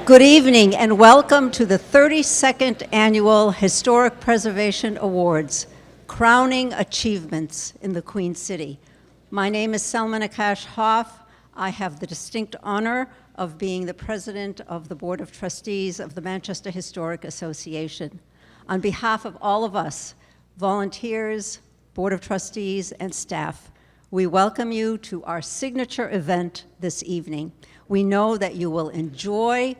Good evening and welcome to the 32nd Annual Historic Preservation Awards, Crowning Achievements in the Queen City. My name is Selma Nakash Hoff. I have the distinct honor of being the president of the Board of Trustees of the Manchester Historic Association. On behalf of all of us, volunteers, Board of Trustees, and staff, we welcome you to our signature event this evening. We know that you will enjoy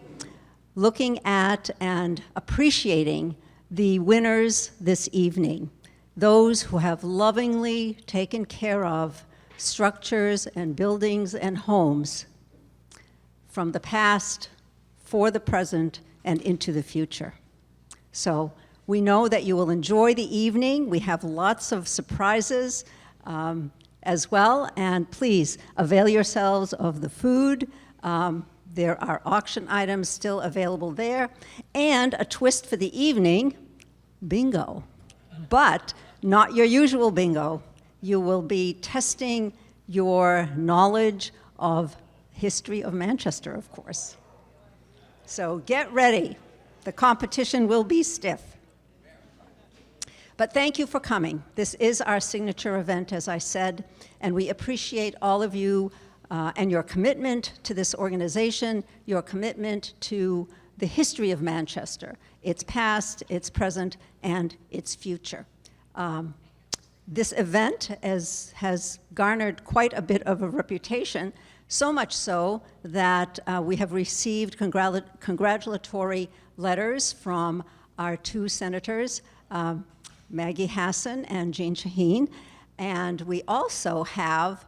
looking at and appreciating the winners this evening, those who have lovingly taken care of structures and buildings and homes from the past, for the present, and into the future. So we know that you will enjoy the evening. We have lots of surprises as well, and please avail yourselves of the food. There are auction items still available there, and a twist for the evening, bingo. But not your usual bingo. You will be testing your knowledge of history of Manchester, of course. So get ready. The competition will be stiff. But thank you for coming. This is our signature event, as I said, and we appreciate all of you and your commitment to this organization, your commitment to the history of Manchester, its past, its present, and its future. This event has garnered quite a bit of a reputation, so much so that we have received congratulatory letters from our two senators, Maggie Hassan and Jean Shaheen, and we also have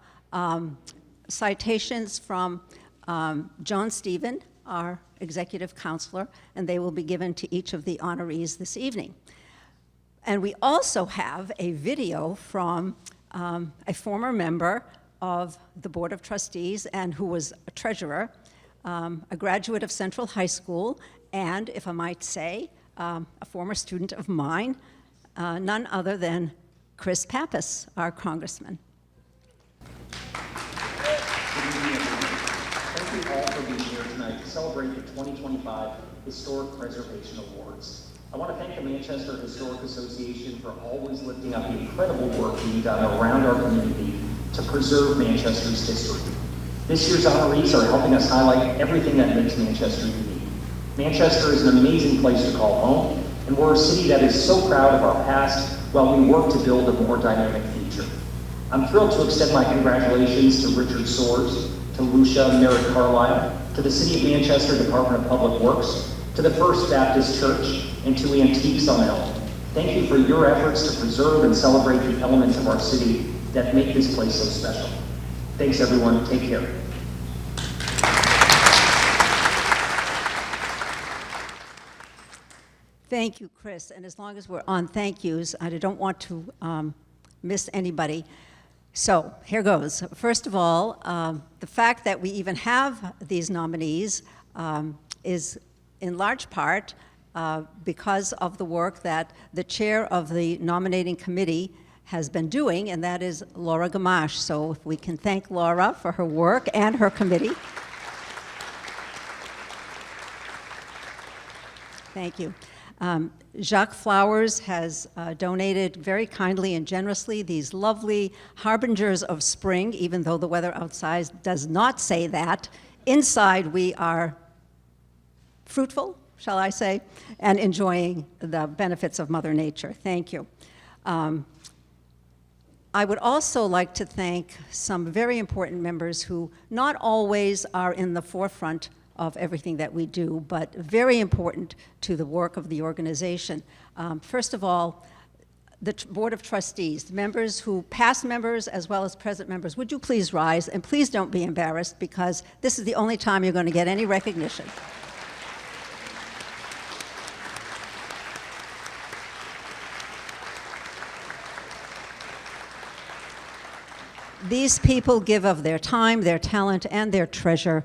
citations from John Stephen, our executive counselor, and they will be given to each of the honorees this evening. And we also have a video from a former member of the Board of Trustees and who was a treasurer, a graduate of Central High School, and, if I might say, a former student of mine, none other than Chris Pappas, our congressman. Thank you all for being here tonight to celebrate the 2025 Historic Preservation Awards. I want to thank the Manchester Historic Association for always lifting up the incredible work being done around our community to preserve Manchester's history. This year's honorees are helping us highlight everything that makes Manchester unique. Manchester is an amazing place to call home, and we're a city that is so proud of our past while we work to build a more dynamic future. I'm thrilled to extend my congratulations to Richard Soares, to Lucia Merritt Carlisle, to the City of Manchester Department of Public Works, to the First Baptist Church, and to Antiques on Elm. Thank you for your efforts to preserve and celebrate the elements of our city that make this place so special. Thanks everyone, take care. Thank you, Chris, and as long as we're on thank yous, I don't want to miss anybody. So here goes. First of all, the fact that we even have these nominees is in large part because of the work that the chair of the nominating committee has been doing, and that is Laura Gamache. So if we can thank Laura for her work and her committee. Thank you. Jacques Flowers has donated very kindly and generously these lovely harbingers of spring, even though the weather outside does not say that. Inside we are fruitful, shall I say, and enjoying the benefits of Mother Nature. Thank you. I would also like to thank some very important members who not always are in the forefront of everything that we do, but very important to the work of the organization. First of all, the Board of Trustees, members who, past members as well as present members, would you please rise, and please don't be embarrassed because this is the only time you're going to get any recognition. These people give of their time, their talent, and their treasure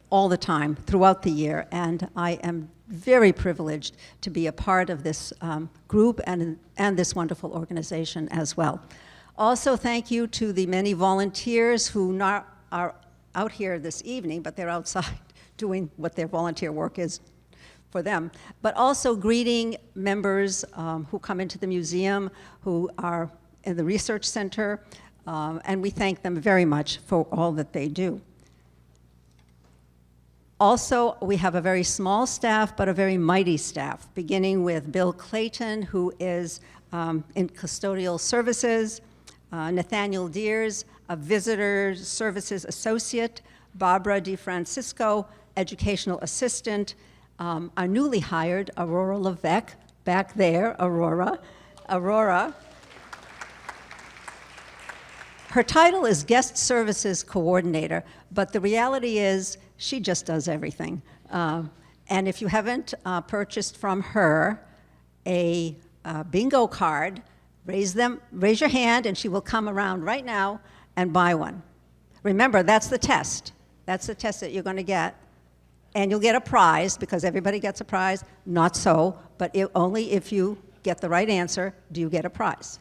all the time, throughout the year, and I am very privileged to be a part of this group and this wonderful organization as well. Also, thank you to the many volunteers who are out here this evening, but they're outside doing what their volunteer work is for them, but also greeting members who come into the museum, who are in the research center, and we thank them very much for all that they do. Also, we have a very small staff, but a very mighty staff, beginning with Bill Clayton, who is in custodial services, Nathaniel Deers, a visitor services associate, Barbara DeFrancisco, educational assistant, our newly hired Aurora Levesque, back there, Aurora. Her title is Guest Services Coordinator, but the reality is she just does everything. And if you haven't purchased from her a bingo card, raise your hand and she will come around right now and buy one. Remember, that's the test. That's the test that you're going to get. And you'll get a prize, because everybody gets a prize. Not so, but only if you get the right answer do you get a prize.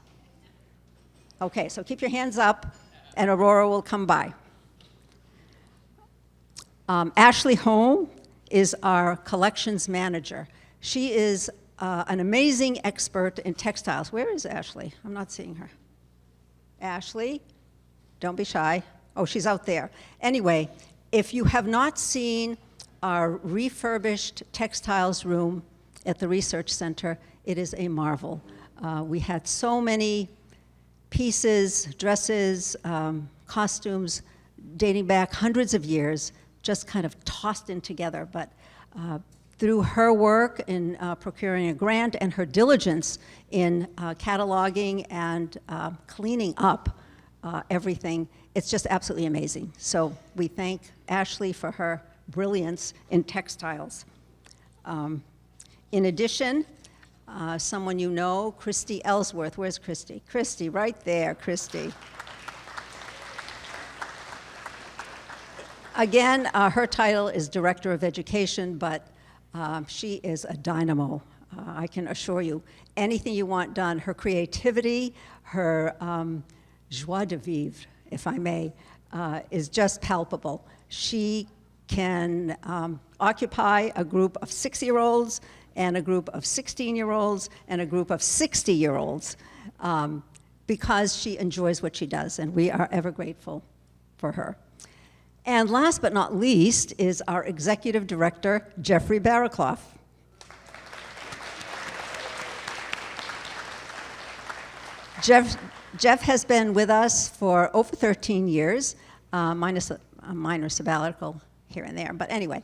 Okay, so keep your hands up, and Aurora will come by. Ashley Holm is our collections manager. She is an amazing expert in textiles. Where is Ashley? I'm not seeing her. Ashley, don't be shy. Oh, she's out there. Anyway, if you have not seen our refurbished textiles room at the Research Center, it is a marvel. We had so many pieces, dresses, costumes dating back hundreds of years, just kind of tossed in together. But through her work in procuring a grant and her diligence in cataloging and cleaning up everything, it's just absolutely amazing. So we thank Ashley for her brilliance in textiles. In addition, someone you know, Christy Ellsworth. Where's Christy? Christy, right there, Christy. Again, her title is Director of Education, but she is a dynamo, I can assure you. Anything you want done, her creativity, her joie de vivre, if I may, is just palpable. She can occupy a group of 6-year-olds and a group of 16-year-olds and a group of 60-year-olds because she enjoys what she does, and we are ever grateful for her. And last but not least is our Executive Director, Jeffrey Barraclough. Jeff has been with us for over 13 years, minus a minor sabbatical here and there. But anyway,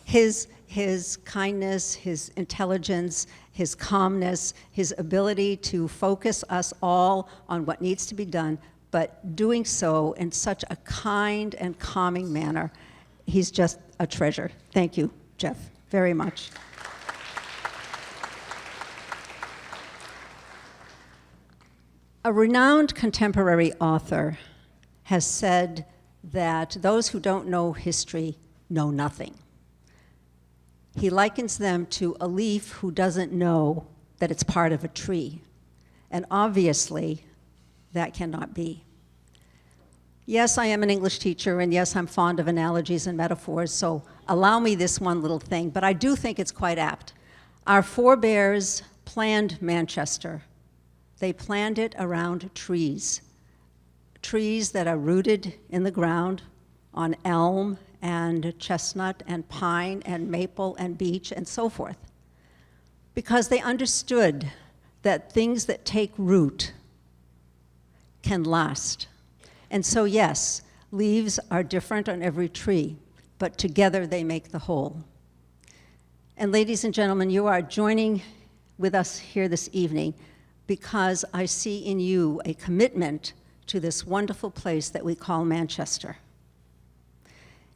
his kindness, his intelligence, his calmness, his ability to focus us all on what needs to be done, but doing so in such a kind and calming manner, he's just a treasure. Thank you, Jeff, very much. A renowned contemporary author has said that those who don't know history know nothing. He likens them to a leaf who doesn't know that it's part of a tree. And obviously, that cannot be. Yes, I am an English teacher, and yes, I'm fond of analogies and metaphors, so allow me this one little thing, but I do think it's quite apt. Our forebears planned Manchester. They planned it around trees. Trees that are rooted in the ground on elm and chestnut and pine and maple and beech and so forth, because they understood that things that take root can last. And so yes, leaves are different on every tree, but together they make the whole. And ladies and gentlemen, you are joining with us here this evening because I see in you a commitment to this wonderful place that we call Manchester.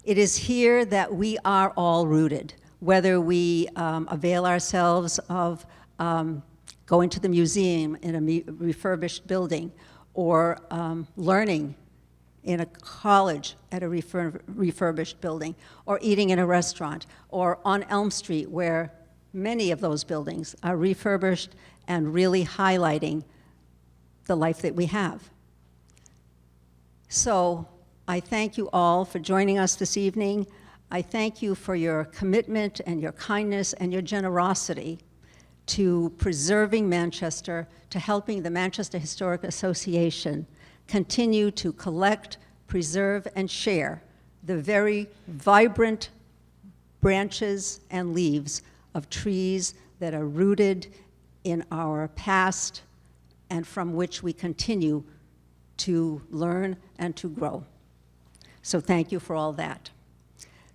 It is here that we are all rooted, whether we avail ourselves of going to the museum in a refurbished building, or learning in a college at a refurbished building, or eating in a restaurant, or on Elm Street, where many of those buildings are refurbished and really highlighting the life that we have. So I thank you all for joining us this evening. I thank you for your commitment and your kindness and your generosity to preserving Manchester, to helping the Manchester Historic Association continue to collect, preserve, and share the very vibrant branches and leaves of trees that are rooted in our past and from which we continue to learn and to grow. So thank you for all that.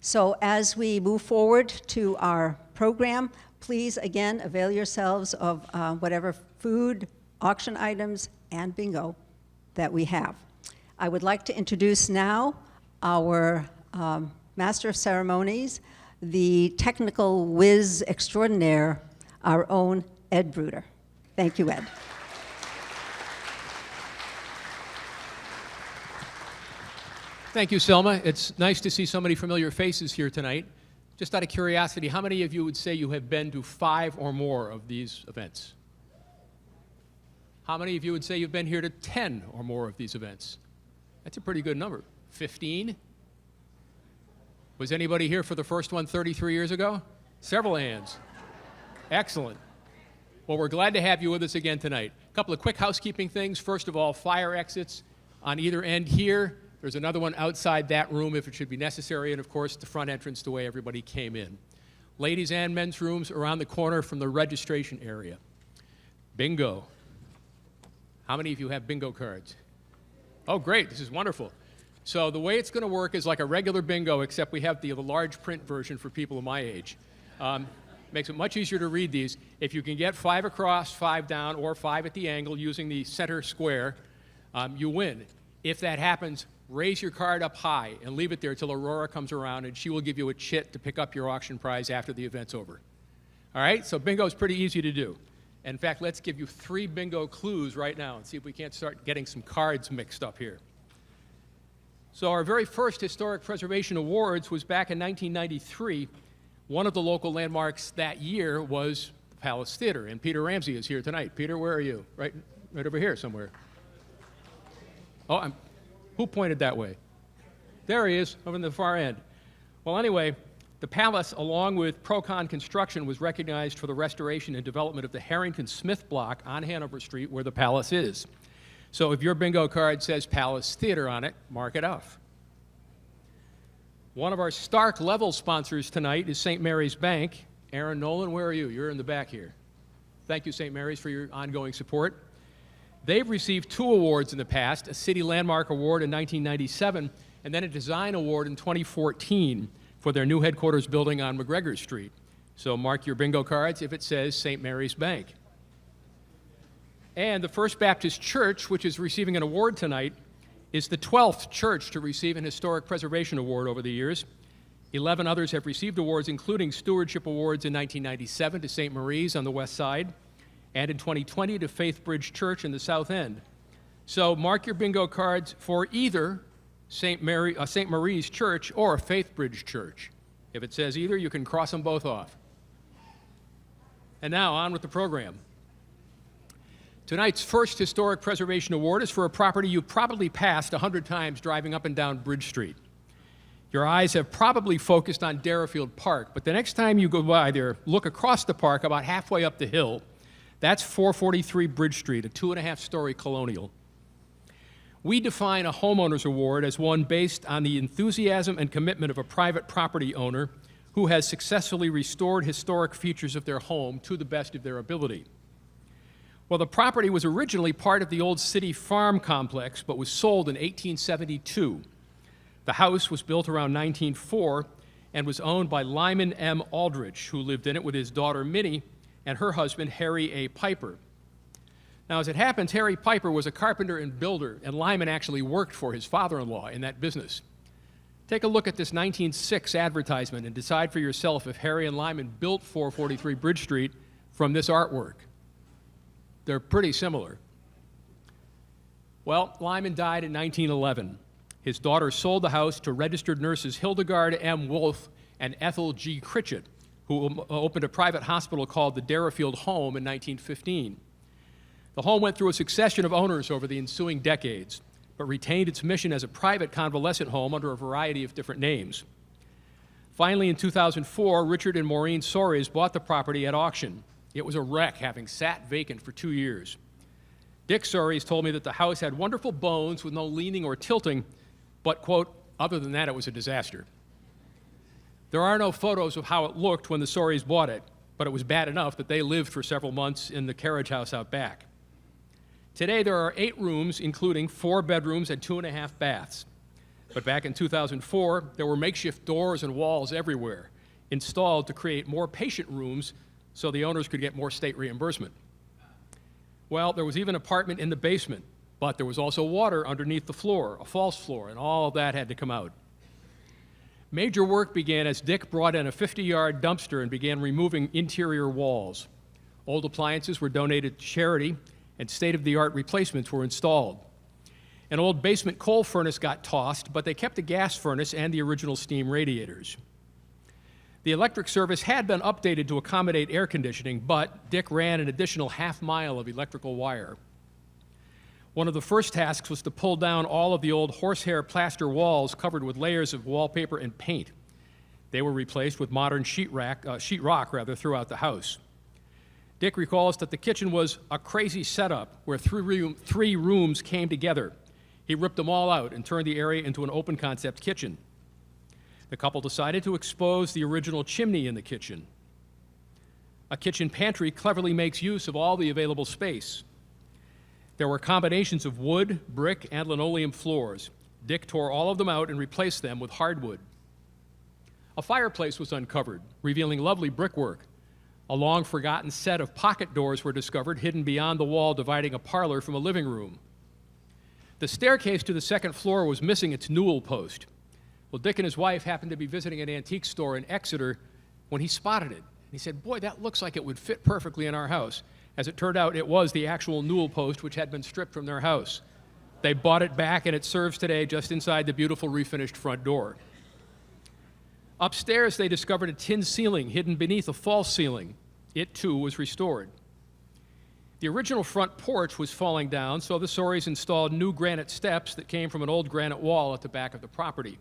So as we move forward to our program, please again avail yourselves of whatever food, auction items, and bingo that we have. I would like to introduce now our Master of Ceremonies, the technical whiz extraordinaire, our own Ed Bruder. Thank you, Ed. Thank you, Selma. It's nice to see so many familiar faces here tonight. Just out of curiosity, how many of you would say you have been to 5 or more of these events? How many of you would say you've been here to 10 or more of these events? That's a pretty good number. 15? Was anybody here for the first one 33 years ago? Several hands. Excellent. Well, we're glad to have you with us again tonight. A couple of quick housekeeping things. First of all, fire exits on either end here. There's another one outside that room if it should be necessary, and of course, the front entrance the way everybody came in. Ladies and men's rooms around the corner from the registration area. Bingo. How many of you have bingo cards? Oh, great, this is wonderful. So the way it's going to work is like a regular bingo, except we have the large print version for people of my age. Makes it much easier to read these. If you can get 5 across, 5 down, or 5 at the angle using the center square, you win. If that happens, raise your card up high and leave it there till Aurora comes around, and she will give you a chit to pick up your auction prize after the event's over. All right, so bingo is pretty easy to do. In fact, let's give you 3 bingo clues right now and see if we can't start getting some cards mixed up here. So our very first Historic Preservation Awards was back in 1993. One of the local landmarks that year was the Palace Theater, and Peter Ramsey is here tonight. Peter, where are you? Right over here somewhere. Oh, who pointed that way? There he is, over in the far end. Well, anyway, the Palace, along with Procon Construction, was recognized for the restoration and development of the Harrington Smith block on Hanover Street, where the Palace is. So if your bingo card says Palace Theater on it, mark it off. One of our Stark Level sponsors tonight is St. Mary's Bank. Aaron Nolan, where are you? You're in the back here. Thank you, St. Mary's, for your ongoing support. They've received 2 awards in the past, a City Landmark Award in 1997, and then a Design Award in 2014 for their new headquarters building on McGregor Street. So mark your bingo cards if it says St. Mary's Bank. And the First Baptist Church, which is receiving an award tonight, is the 12th church to receive an Historic Preservation Award over the years. 11 others have received awards, including Stewardship Awards in 1997 to St. Marie's on the west side, and in 2020 to Faith Bridge Church in the south end. So mark your bingo cards for either St. Marie's Church or Faith Bridge Church. If it says either, you can cross them both off. And now, on with the program. Tonight's first Historic Preservation Award is for a property you've probably passed 100 times driving up and down Bridge Street. Your eyes have probably focused on Darafield Park, but the next time you go by there, look across the park about halfway up the hill. That's 443 Bridge Street, a 2.5-story colonial. We define a homeowner's award as one based on the enthusiasm and commitment of a private property owner who has successfully restored historic features of their home to the best of their ability. Well, the property was originally part of the old city farm complex, but was sold in 1872. The house was built around 1904 and was owned by Lyman M. Aldrich, who lived in it with his daughter Minnie and her husband Harry A. Piper. Now, as it happens, Harry Piper was a carpenter and builder, and Lyman actually worked for his father-in-law in that business. Take a look at this 1906 advertisement and decide for yourself if Harry and Lyman built 443 Bridge Street from this artwork. They're pretty similar. Well, Lyman died in 1911. His daughter sold the house to registered nurses Hildegard M. Wolfe and Ethel G. Critchett, who opened a private hospital called the Darafield Home in 1915. The home went through a succession of owners over the ensuing decades, but retained its mission as a private convalescent home under a variety of different names. Finally, in 2004, Richard and Maureen Soares bought the property at auction. It was a wreck, having sat vacant for 2 years. Dick Soares told me that the house had wonderful bones with no leaning or tilting, but, quote, other than that, it was a disaster. There are no photos of how it looked when the Soares bought it, but it was bad enough that they lived for several months in the carriage house out back. Today, there are 8 rooms, including 4 bedrooms and 2.5 baths. But back in 2004, there were makeshift doors and walls everywhere, installed to create more patient rooms so the owners could get more state reimbursement. Well, there was even an apartment in the basement, but there was also water underneath the floor, a false floor, and all of that had to come out. Major work began as Dick brought in a 50-yard dumpster and began removing interior walls. Old appliances were donated to charity, and state-of-the-art replacements were installed. An old basement coal furnace got tossed, but they kept the gas furnace and the original steam radiators. The electric service had been updated to accommodate air conditioning, but Dick ran an additional half-mile of electrical wire. One of the first tasks was to pull down all of the old horsehair plaster walls covered with layers of wallpaper and paint. They were replaced with modern sheetrock throughout the house. Dick recalls that the kitchen was a crazy setup where three rooms came together. He ripped them all out and turned the area into an open-concept kitchen. The couple decided to expose the original chimney in the kitchen. A kitchen pantry cleverly makes use of all the available space. There were combinations of wood, brick, and linoleum floors. Dick tore all of them out and replaced them with hardwood. A fireplace was uncovered, revealing lovely brickwork. A long-forgotten set of pocket doors were discovered hidden beyond the wall dividing a parlor from a living room. The staircase to the second floor was missing its newel post. Well, Dick and his wife happened to be visiting an antique store in Exeter when he spotted it. He said, "Boy, that looks like it would fit perfectly in our house." As it turned out, it was the actual newel post which had been stripped from their house. They bought it back, and it serves today just inside the beautiful refinished front door. Upstairs, they discovered a tin ceiling hidden beneath a false ceiling. It, too, was restored. The original front porch was falling down, so the Soares installed new granite steps that came from an old granite wall at the back of the property.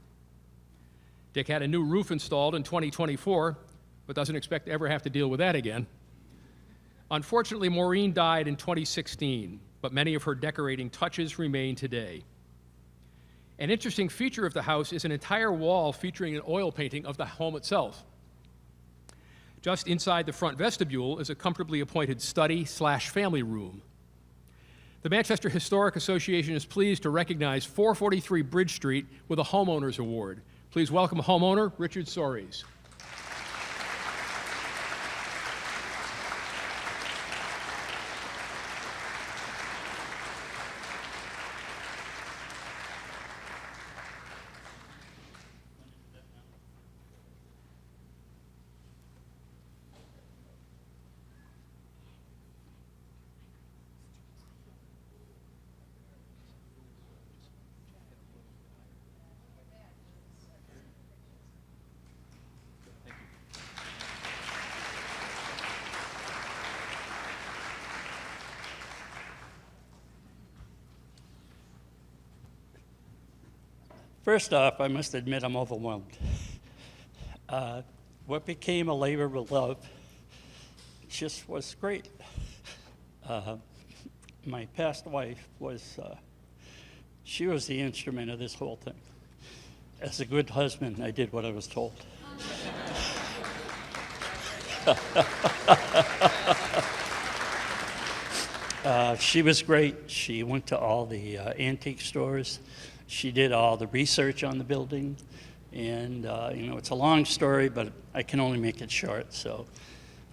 Dick had a new roof installed in 2024, but doesn't expect to ever have to deal with that again. Unfortunately, Maureen died in 2016, but many of her decorating touches remain today. An interesting feature of the house is an entire wall featuring an oil painting of the home itself. Just inside the front vestibule is a comfortably appointed study/family room. The Manchester Historic Association is pleased to recognize 443 Bridge Street with a Homeowners Award. Please welcome homeowner Richard Soares. First off, I must admit I'm overwhelmed. What became a labor of love just was great. My past wife she was the instrument of this whole thing. As a good husband, I did what I was told. She was great. She went to all the antique stores. She did all the research on the building, and it's a long story, but I can only make it short. So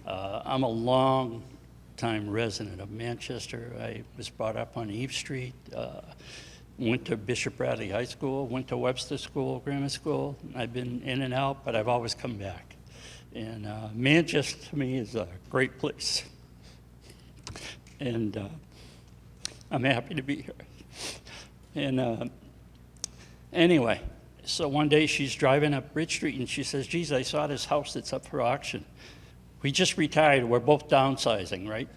I'm a long-time resident of Manchester. I was brought up on Eve Street, went to Bishop Bradley High School, went to Webster School, Grammar School. I've been in and out, but I've always come back. And Manchester, to me, is a great place. And I'm happy to be here. And anyway, so one day she's driving up Bridge Street and she says, "Geez, I saw this house that's up for auction. We just retired. We're both downsizing, right?"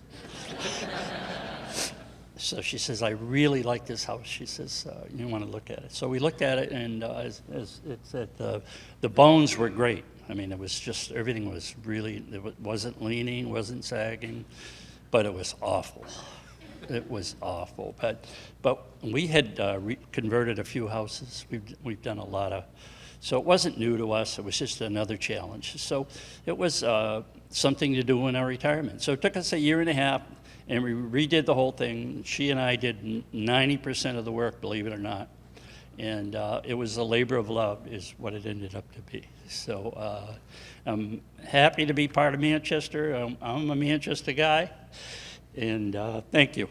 So she says, "I really like this house." She says, "You want to look at it?" So we looked at it, and as it said, the bones were great. I mean, it was just, everything was really, wasn't leaning, wasn't sagging, but it was awful. It was awful. But we had converted a few houses. We've done a lot of, so it wasn't new to us. It was just another challenge. So it was something to do in our retirement. So it took us a year and a half, and we redid the whole thing. She and I did 90% of the work, believe it or not. And it was a labor of love is what it ended up to be. So I'm happy to be part of Manchester. I'm a Manchester guy, and thank you.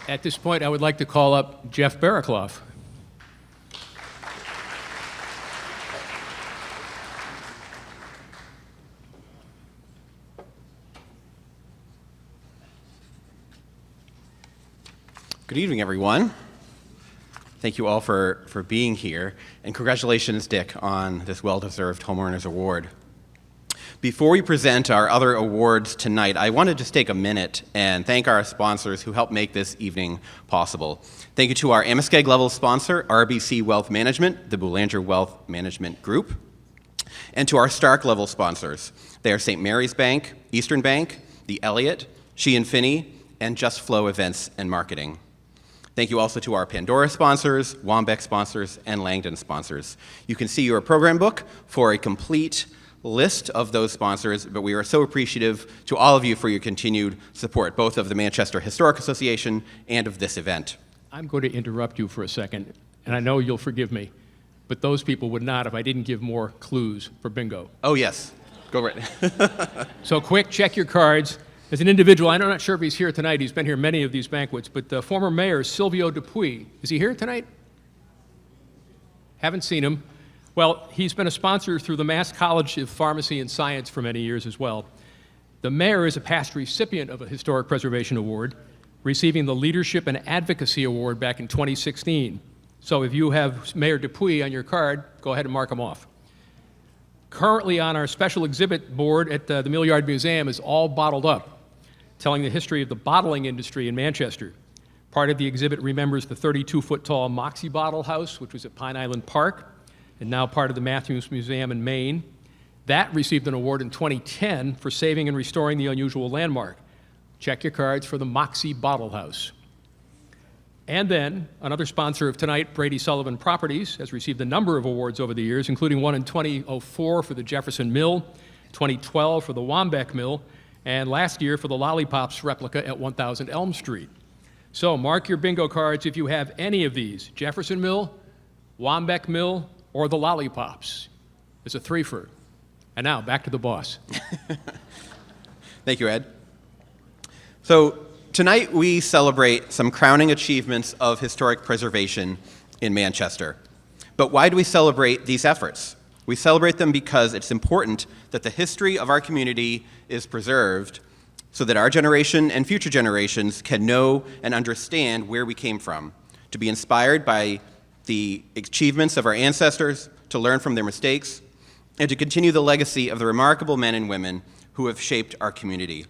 At this point, I would like to call up Jeff Barraclough. Good evening, everyone. Thank you all for being here, and congratulations, Dick, on this well-deserved Homeowners Award. Before we present our other awards tonight, I wanted to just take a minute and thank our sponsors who helped make this evening possible. Thank you to our Amoskeag level sponsor, RBC Wealth Management, the Boulanger Wealth Management Group, and to our Stark level sponsors. They are St. Mary's Bank, Eastern Bank, the Elliott, Sheehan Finney, and Just Flow Events and Marketing. Thank you also to our Pandora sponsors, Wambeck sponsors, and Langdon sponsors. You can see your program book for a complete list of those sponsors, but we are so appreciative to all of you for your continued support, both of the Manchester Historic Association and of this event. I'm going to interrupt you for a second, and I know you'll forgive me, but those people would not if I didn't give more clues for bingo. Oh, yes. Go right. So quick, check your cards. As an individual, I'm not sure if he's here tonight. He's been here many of these banquets, but former mayor Silvio Dupuy, is he here tonight? Haven't seen him. Well, he's been a sponsor through the Mass College of Pharmacy and Science for many years as well. The mayor is a past recipient of a Historic Preservation Award, receiving the Leadership and Advocacy Award back in 2016. So if you have Mayor Dupuy on your card, go ahead and mark him off. Currently on our special exhibit board at the Mill Yard Museum is All Bottled Up, telling the history of the bottling industry in Manchester. Part of the exhibit remembers the 32-foot-tall Moxie Bottle House, which was at Pine Island Park, and now part of the Matthews Museum in Maine. That received an award in 2010 for saving and restoring the unusual landmark. Check your cards for the Moxie Bottle House. And then, another sponsor of tonight, Brady Sullivan Properties, has received a number of awards over the years, including one in 2004 for the Jefferson Mill, 2012 for the Wambeck Mill, and last year for the Lollipops replica at 1000 Elm Street. So mark your bingo cards if you have any of these, Jefferson Mill, Wambeck Mill, or the Lollipops. It's a threefer. And now, back to the boss. Thank you, Ed. So tonight we celebrate some crowning achievements of historic preservation in Manchester. But why do we celebrate these efforts? We celebrate them because it's important that the history of our community is preserved so that our generation and future generations can know and understand where we came from, to be inspired by the achievements of our ancestors, to learn from their mistakes, and to continue the legacy of the remarkable men and women who have shaped our community.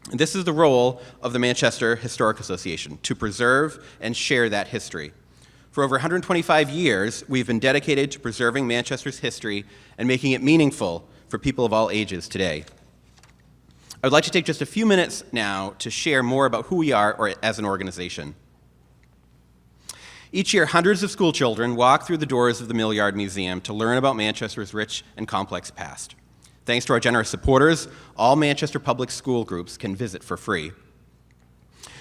And this is the role of the Manchester Historic Association, to preserve and share that history. For over 125 years, we've been dedicated to preserving Manchester's history and making it meaningful for people of all ages today. I would like to take just a few minutes now to share more about who we are as an organization. Each year, hundreds of school children walk through the doors of the Mill Yard Museum to learn about Manchester's rich and complex past. Thanks to our generous supporters, all Manchester public school groups can visit for free.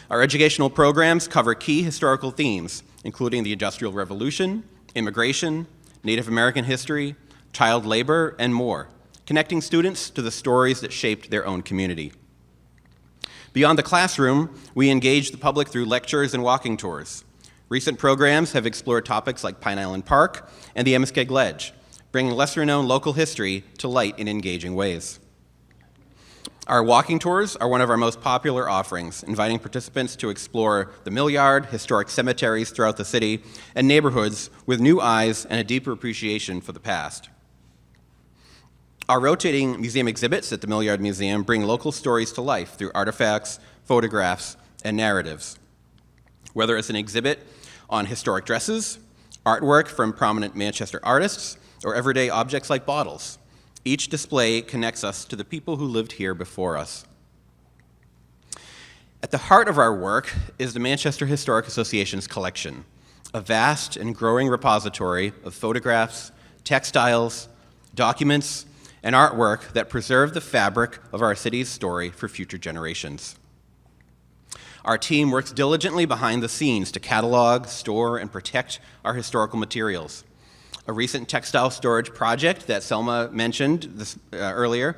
Our educational programs cover key historical themes, including the Industrial Revolution, immigration, Native American history, child labor, and more, connecting students to the stories that shaped their own community. Beyond the classroom, we engage the public through lectures and walking tours. Recent programs have explored topics like Pine Island Park and the Amoskeag Ledge, bringing lesser-known local history to light in engaging ways. Our walking tours are one of our most popular offerings, inviting participants to explore the Mill Yard, historic cemeteries throughout the city, and neighborhoods with new eyes and a deeper appreciation for the past. Our rotating museum exhibits at the Mill Yard Museum bring local stories to life through artifacts, photographs, and narratives. Whether it's an exhibit on historic dresses, artwork from prominent Manchester artists, or everyday objects like bottles, each display connects us to the people who lived here before us. At the heart of our work is the Manchester Historic Association's collection, a vast and growing repository of photographs, textiles, documents, and artwork that preserve the fabric of our city's story for future generations. Our team works diligently behind the scenes to catalog, store, and protect our historical materials. A recent textile storage project that Selma mentioned earlier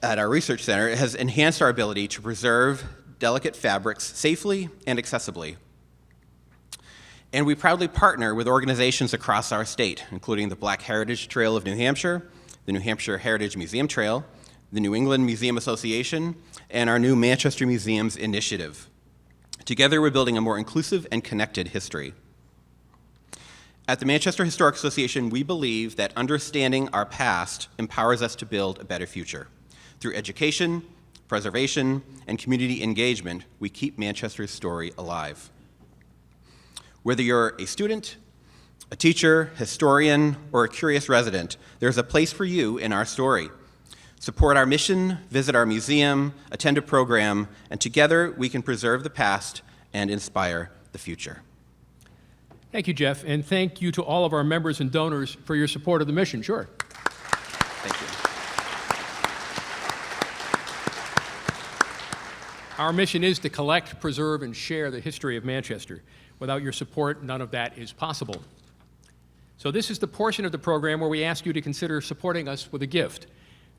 at our research center has enhanced our ability to preserve delicate fabrics safely and accessibly. And we proudly partner with organizations across our state, including the Black Heritage Trail of New Hampshire, the New Hampshire Heritage Museum Trail, the New England Museum Association, and our new Manchester Museums Initiative. Together, we're building a more inclusive and connected history. At the Manchester Historic Association, we believe that understanding our past empowers us to build a better future. Through education, preservation, and community engagement, we keep Manchester's story alive. Whether you're a student, a teacher, historian, or a curious resident, there's a place for you in our story. Support our mission, visit our museum, attend a program, and together we can preserve the past and inspire the future. Thank you, Jeff, and thank you to all of our members and donors for your support of the mission. Sure. Thank you. Our mission is to collect, preserve, and share the history of Manchester. Without your support, none of that is possible. So this is the portion of the program where we ask you to consider supporting us with a gift.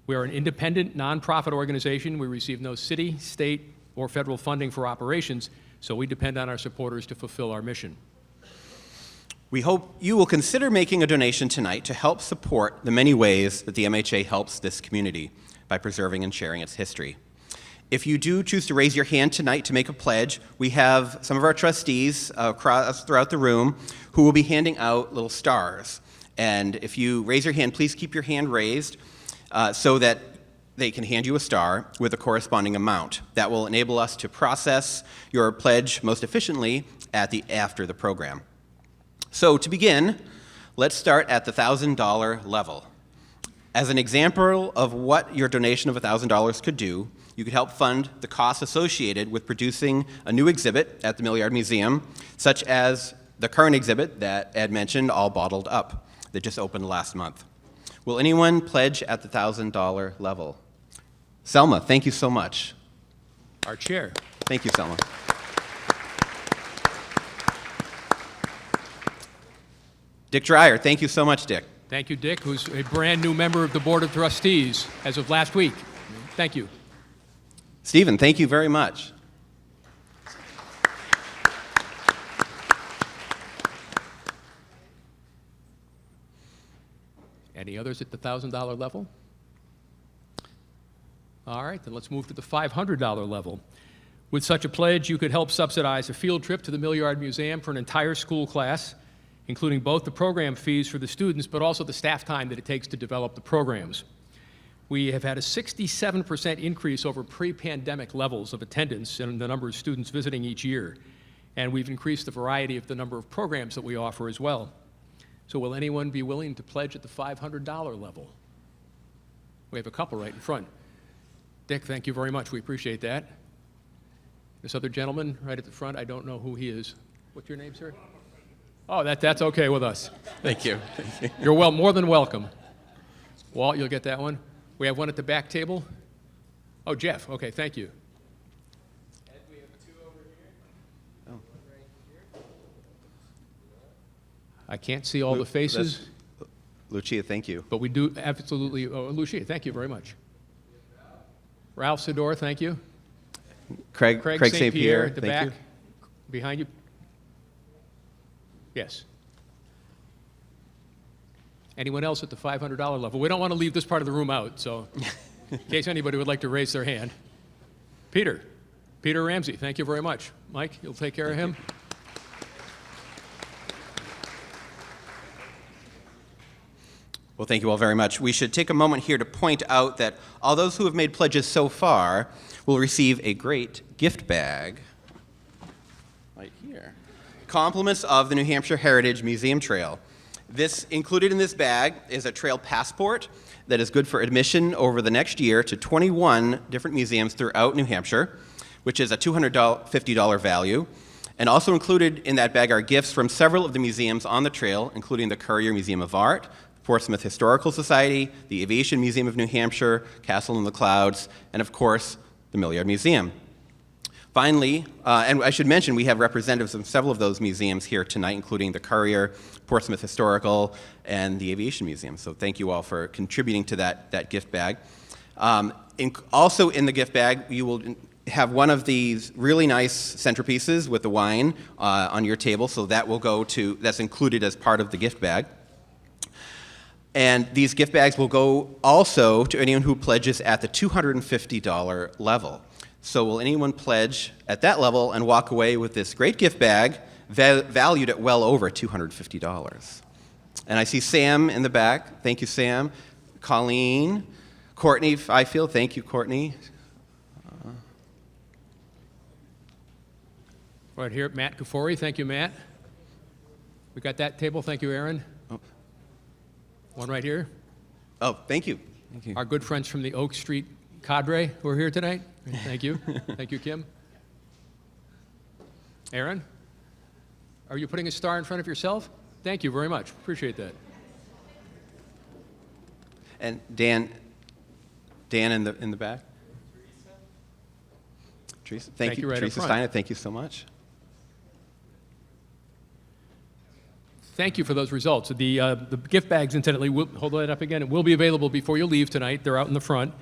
We are an independent, nonprofit organization. We receive no city, state, or federal funding for operations, so we depend on our supporters to fulfill our mission. We hope you will consider making a donation tonight to help support the many ways that the MHA helps this community by preserving and sharing its history. If you do choose to raise your hand tonight to make a pledge, we have some of our trustees throughout the room who will be handing out little stars. And if you raise your hand, please keep your hand raised so that they can hand you a star with a corresponding amount. That will enable us to process your pledge most efficiently after the program. So to begin, let's start at the $1,000 level. As an example of what your donation of $1,000 could do, you could help fund the costs associated with producing a new exhibit at the Millyard Museum, such as the current exhibit that Ed mentioned, All Bottled Up, that just opened last month. Will anyone pledge at the $1,000 level? Selma, thank you so much. Our chair. Thank you, Selma. Dick Dreyer, thank you so much, Dick. Thank you, Dick, who's a brand new member of the Board of Trustees as of last week. Thank you. Stephen, thank you very much. Any others at the $1,000 level? All right, then let's move to the $500 level. With such a pledge, you could help subsidize a field trip to the Millyard Museum for an entire school class, including both the program fees for the students, but also the staff time that it takes to develop the programs. We have had a 67% increase over pre-pandemic levels of attendance and the number of students visiting each year. And we've increased the variety of the number of programs that we offer as well. So will anyone be willing to pledge at the $500 level? We have a couple right in front. Dick, thank you very much. We appreciate that. This other gentleman right at the front, I don't know who he is. What's your name, sir? Oh, that's okay with us. Thank you. You're more than welcome. Walt, you'll get that one. We have one at the back table. Oh, Jeff. Okay, thank you. Ed, we have two over here. Oh. One right here. I can't see all the faces, Lucia, thank you. but we do absolutely. Oh, Lucia, thank you very much. Ralph Sador, thank you. Craig St. Pierre, at the thank back, you. behind you. Yes. Anyone else at the $500 level? We don't want to leave this part of the room out, so in case anybody would like to raise their hand. Peter Ramsey, thank you very much. Mike, you'll take care of him? Well, thank you all very much. We should take a moment here to point out that all those who have made pledges so far will receive a great gift bag right here. Compliments of the New Hampshire Heritage Museum Trail. Included in this bag is a trail passport that is good for admission over the next year to 21 different museums throughout New Hampshire, which is a $250 value. And also included in that bag are gifts from several of the museums on the trail, including the Currier Museum of Art, Portsmouth Historical Society, the Aviation Museum of New Hampshire, Castle in the Clouds, and of course, the Milliard Museum. Finally, and I should mention, we have representatives from several of those museums here tonight, including the Currier, Portsmouth Historical, and the Aviation Museum. So thank you all for contributing to that gift bag. Also in the gift bag, you will have one of these really nice centerpieces with the wine on your table, so that's included as part of the gift bag. And these gift bags will go also to anyone who pledges at the $250 level. So will anyone pledge at that level and walk away with this great gift bag valued at well over $250? And I see Sam in the back. Thank you, Sam. Colleen. Courtney Fifield. Thank you, Courtney. Right here, Matt Kafori. Thank you, Matt. We got that table. Thank you, Aaron. Oh. One right here. Oh, thank you. Thank you. Our good friends from the Oak Street cadre who are here tonight. Thank you. Thank you, Kim. Aaron, are you putting a star in front of yourself? Thank you very much. Appreciate that. And Dan in the back. Teresa, thank you. Right Teresa up front. Steiner, thank you so much. Thank you for those results. The gift bags, incidentally, hold that up again. It will be available before you leave tonight. They're out in the front.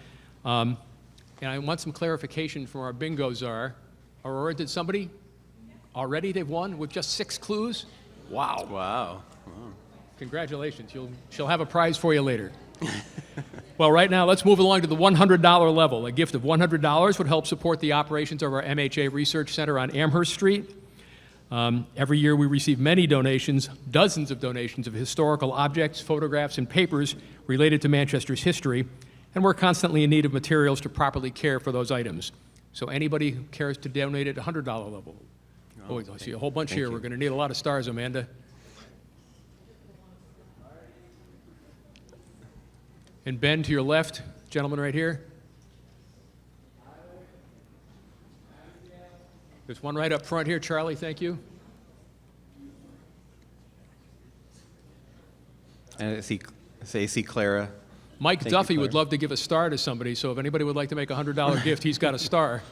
And I want some clarification from our bingo czar. Aurora, did somebody already? They've won with just 6 clues? Wow. Wow. Congratulations. She'll have a prize for you later. Well, right now, let's move along to the $100 level. A gift of $100 would help support the operations of our MHA Research Center on Amherst Street. Every year we receive many donations, dozens of donations of historical objects, photographs, and papers related to Manchester's history, and we're constantly in need of materials to properly care for those items. So anybody who cares to donate at $100 level. Oh, I see a whole bunch here. We're going to need a lot of stars, Amanda. And Ben, to your left, gentleman right here. There's one right up front here. Charlie, thank you. And I see Clara. Mike Thank Duffy you, would Claire. love to give a star to somebody, so if anybody would like to make a $100 gift, he's got a star.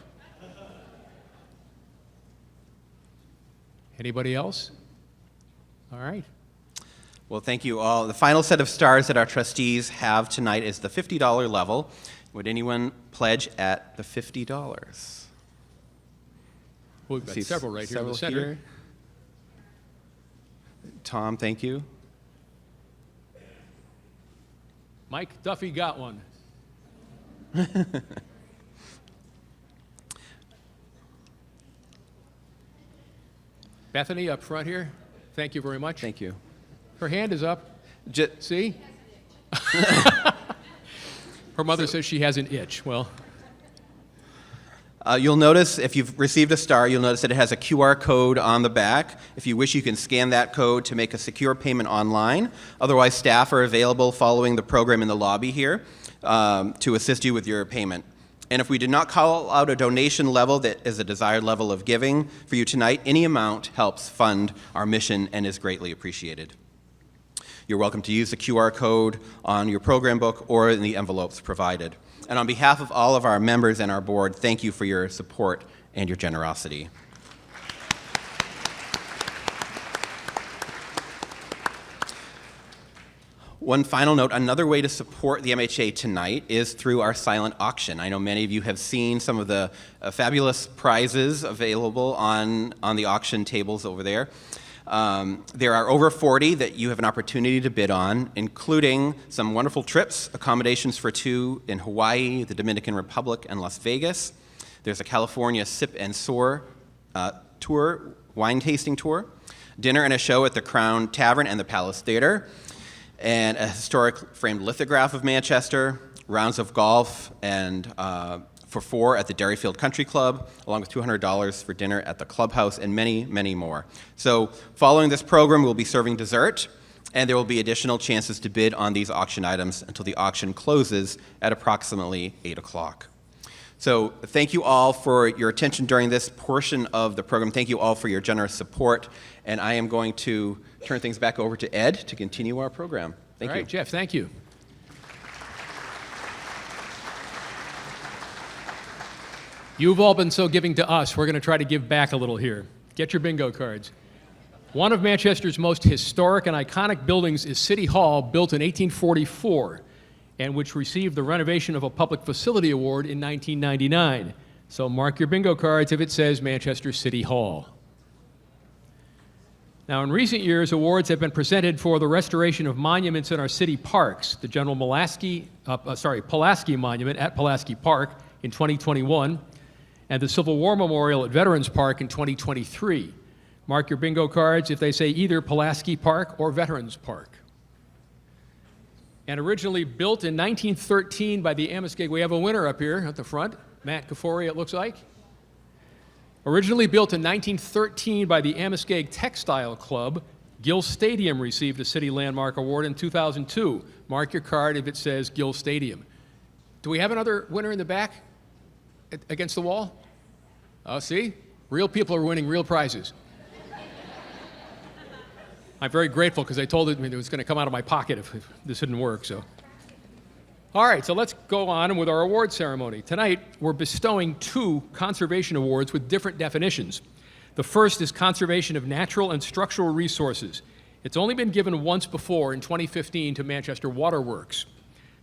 Anybody else? All right. Well, thank you all. The final set of stars that our trustees have tonight is the $50 level. Would anyone pledge at the $50? Well, we've got See several right here in the several center. here. Tom, thank you. Mike Duffy got one. Bethany up front here. Thank you very much. Thank you. Her hand is up. J- See? Her mother says she has an itch. Well, You'll notice, if you've received a star, you'll notice that it has a QR code on the back. If you wish, you can scan that code to make a secure payment online. Otherwise, staff are available following the program in the lobby here to assist you with your payment. And if we did not call out a donation level that is a desired level of giving for you tonight, any amount helps fund our mission and is greatly appreciated. You're welcome to use the QR code on your program book or in the envelopes provided. And on behalf of all of our members and our board, thank you for your support and your generosity. One final note, another way to support the MHA tonight is through our silent auction. I know many of you have seen some of the fabulous prizes available on the auction tables over there. There are over 40 that you have an opportunity to bid on, including some wonderful trips, accommodations for 2 in Hawaii, the Dominican Republic, and Las Vegas. There's a California Sip and Soar tour, wine tasting tour, dinner and a show at the Crown Tavern and the Palace Theater. and a historic framed lithograph of Manchester, rounds of golf, and for 4 at the Derryfield Country Club, along with $200 for dinner at the clubhouse, and many, many more. So following this program, we'll be serving dessert, and there will be additional chances to bid on these auction items until the auction closes at approximately 8 o'clock. So thank you all for your attention during this portion of the program. Thank you all for your generous support, and I am going to turn things back over to Ed to continue our program. Thank All you. right, Jeff, thank you. You've all been so giving to us. We're going to try to give back a little here. Get your bingo cards. One of Manchester's most historic and iconic buildings is City Hall, built in 1844, and which received the Renovation of a Public Facility Award in 1999. So mark your bingo cards if it says Manchester City Hall. Now, in recent years, awards have been presented for the restoration of monuments in our city parks. The General Pulaski Monument at Pulaski Park in 2021, and the Civil War Memorial at Veterans Park in 2023. Mark your bingo cards if they say either Pulaski Park or Veterans Park. And originally built in 1913 by the Amoskeag, we have a winner up here at the front, Matt Kafori, it looks like. Originally built in 1913 by the Amoskeag Textile Club, Gill Stadium received a City Landmark Award in 2002. Mark your card if it says Gill Stadium. Do we have another winner in the back against the wall? Oh, see? Real people are winning real prizes. I'm very grateful because they told me it was going to come out of my pocket if this didn't work. So, all right, so let's go on with our award ceremony. Tonight, we're bestowing 2 conservation awards with different definitions. The first is Conservation of Natural and Structural Resources. It's only been given once before in 2015 to Manchester Waterworks.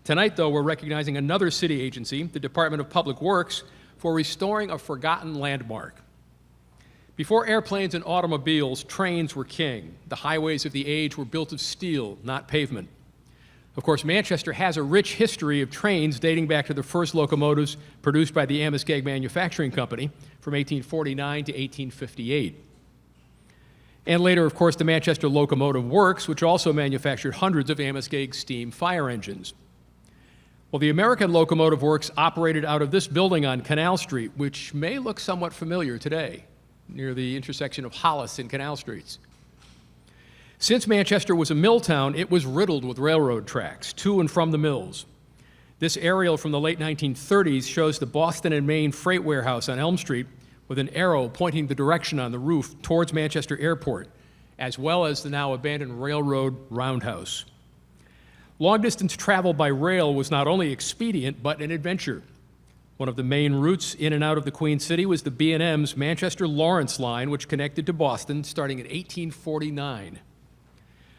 Tonight, though, we're recognizing another city agency, the Department of Public Works, for restoring a forgotten landmark. Before airplanes and automobiles, trains were king. The highways of the age were built of steel, not pavement. Of course, Manchester has a rich history of trains dating back to the first locomotives produced by the Amoskeag Manufacturing Company from 1849 to 1858. And later, of course, the Manchester Locomotive Works, which also manufactured hundreds of Amoskeag steam fire engines. Well, the American Locomotive Works operated out of this building on Canal Street, which may look somewhat familiar today, near the intersection of Hollis and Canal Streets. Since Manchester was a mill town, it was riddled with railroad tracks to and from the mills. This aerial from the late 1930s shows the Boston and Maine Freight Warehouse on Elm Street with an arrow pointing the direction on the roof towards Manchester Airport, as well as the now abandoned railroad roundhouse. Long-distance travel by rail was not only expedient, but an adventure. One of the main routes in and out of the Queen City was the B&M's Manchester-Lawrence line, which connected to Boston starting in 1849.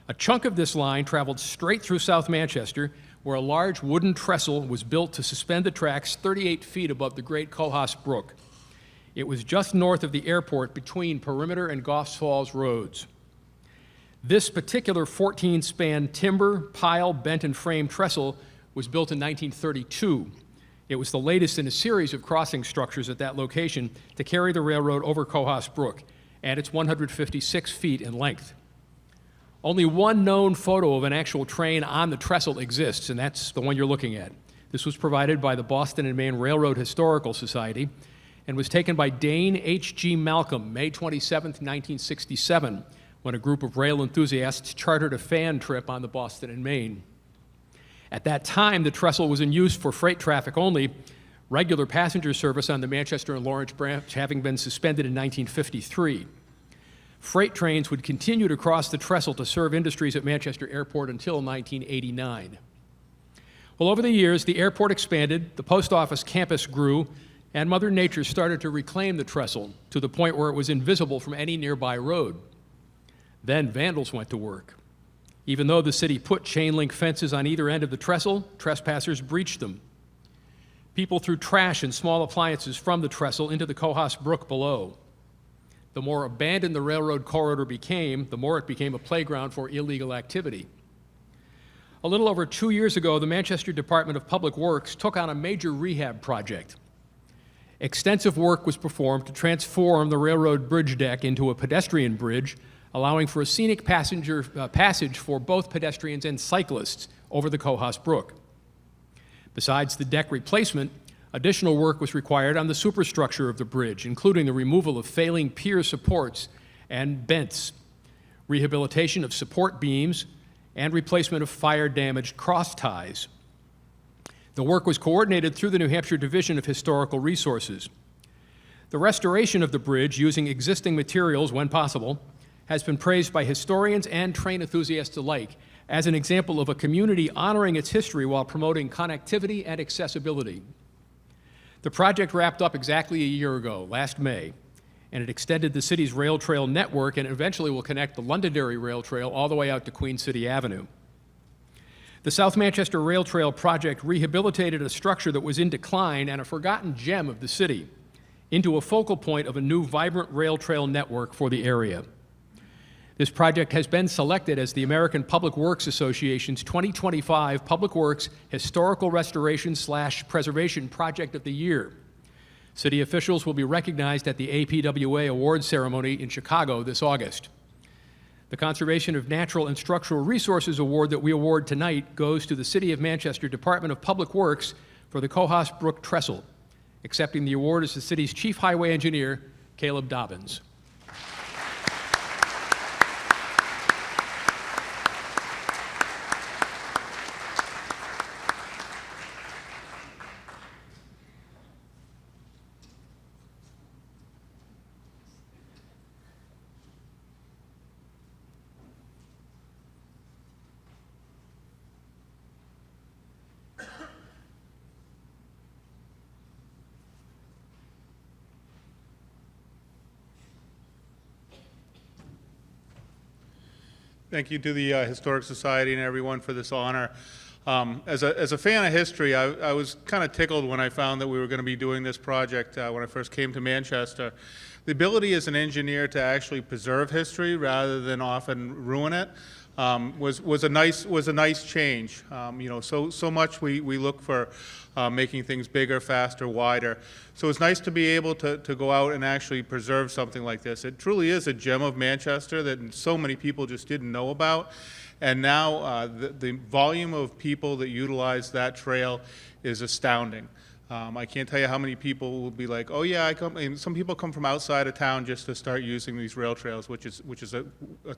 A chunk of this line traveled straight through South Manchester, where a large wooden trestle was built to suspend the tracks 38 feet above the Great Cohos Brook. It was just north of the airport between Perimeter and Goffs Falls roads. This particular 14-span timber, pile, bent, and frame trestle was built in 1932. It was the latest in a series of crossing structures at that location to carry the railroad over Cohos Brook, and it's 156 feet in length. Only one known photo of an actual train on the trestle exists, and that's the one you're looking at. This was provided by the Boston and Maine Railroad Historical Society and was taken by Dane H.G. Malcolm, May 27, 1967, when a group of rail enthusiasts chartered a fan trip on the Boston and Maine. At that time, the trestle was in use for freight traffic only, regular passenger service on the Manchester and Lawrence branch having been suspended in 1953. Freight trains would continue to cross the trestle to serve industries at Manchester Airport until 1989. Well, over the years, the airport expanded, the post office campus grew, and Mother Nature started to reclaim the trestle to the point where it was invisible from any nearby road. Then vandals went to work. Even though the city put chain-link fences on either end of the trestle, trespassers breached them. People threw trash and small appliances from the trestle into the Cohos Brook below. The more abandoned the railroad corridor became, the more it became a playground for illegal activity. A little over 2 years ago, the Manchester Department of Public Works took on a major rehab project. Extensive work was performed to transform the railroad bridge deck into a pedestrian bridge, allowing for a scenic passage for both pedestrians and cyclists over the Cohos Brook. Besides the deck replacement, additional work was required on the superstructure of the bridge, including the removal of failing pier supports and bents, rehabilitation of support beams, and replacement of fire-damaged cross ties. The work was coordinated through the New Hampshire Division of Historical Resources. The restoration of the bridge using existing materials when possible has been praised by historians and train enthusiasts alike as an example of a community honoring its history while promoting connectivity and accessibility. The project wrapped up exactly a year ago, last May, and it extended the city's rail trail network and eventually will connect the Londonderry Rail Trail all the way out to Queen City Avenue. The South Manchester Rail Trail project rehabilitated a structure that was in decline and a forgotten gem of the city into a focal point of a new vibrant rail trail network for the area. This project has been selected as the American Public Works Association's 2025 Public Works Historical Restoration/Preservation Project of the Year. City officials will be recognized at the APWA Awards ceremony in Chicago this August. The Conservation of Natural and Structural Resources Award that we award tonight goes to the City of Manchester Department of Public Works for the Cohos Brook Trestle. Accepting the award is the city's Chief Highway Engineer, Caleb Dobbins. Thank you to the Historic Society and everyone for this honor. As a fan of history, I was kind of tickled when I found that we were going to be doing this project when I first came to Manchester. The ability as an engineer to actually preserve history rather than often ruin it was a nice change. You know, so much we look for making things bigger, faster, wider. So it's nice to be able to go out and actually preserve something like this. It truly is a gem of Manchester that so many people just didn't know about. And now the volume of people that utilize that trail is astounding. I can't tell you how many people will be like, oh yeah, I come, and some people come from outside of town just to start using these rail trails, which is a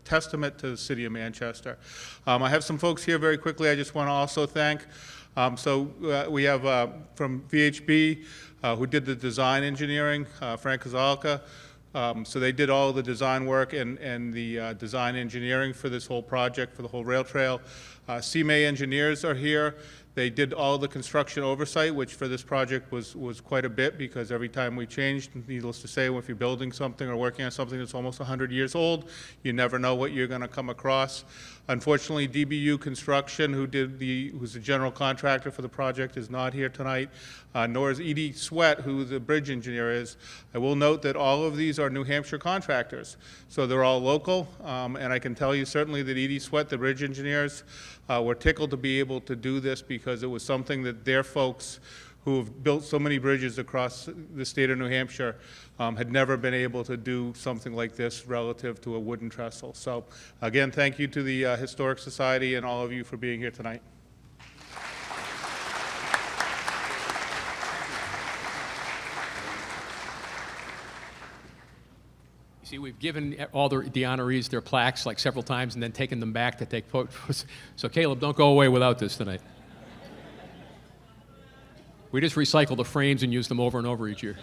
testament to the city of Manchester. I have some folks here very quickly I just want to also thank. We have from VHB, who did the design engineering, Frank Kozalka. So they did all the design work and the design engineering for this whole project, for the whole rail trail. CMA engineers are here. They did all the construction oversight, which for this project was quite a bit, because every time we changed, needless to say, if you're building something or working on something that's almost 100 years old, you never know what you're going to come across. Unfortunately, DBU Construction, who's the general contractor for the project, is not here tonight, nor is Edie Sweat, who the bridge engineer is. I will note that all of these are New Hampshire contractors, so they're all local, and I can tell you certainly that Edie Sweat, the bridge engineers, were tickled to be able to do this because it was something that their folks who have built so many bridges across the state of New Hampshire had never been able to do something like this relative to a wooden trestle. So again, thank you to the Historic Society and all of you for being here tonight. You see, we've given all the honorees their plaques like several times and then taken them back to take photos. So Caleb, don't go away without this tonight. We just recycle the frames and use them over and over each year.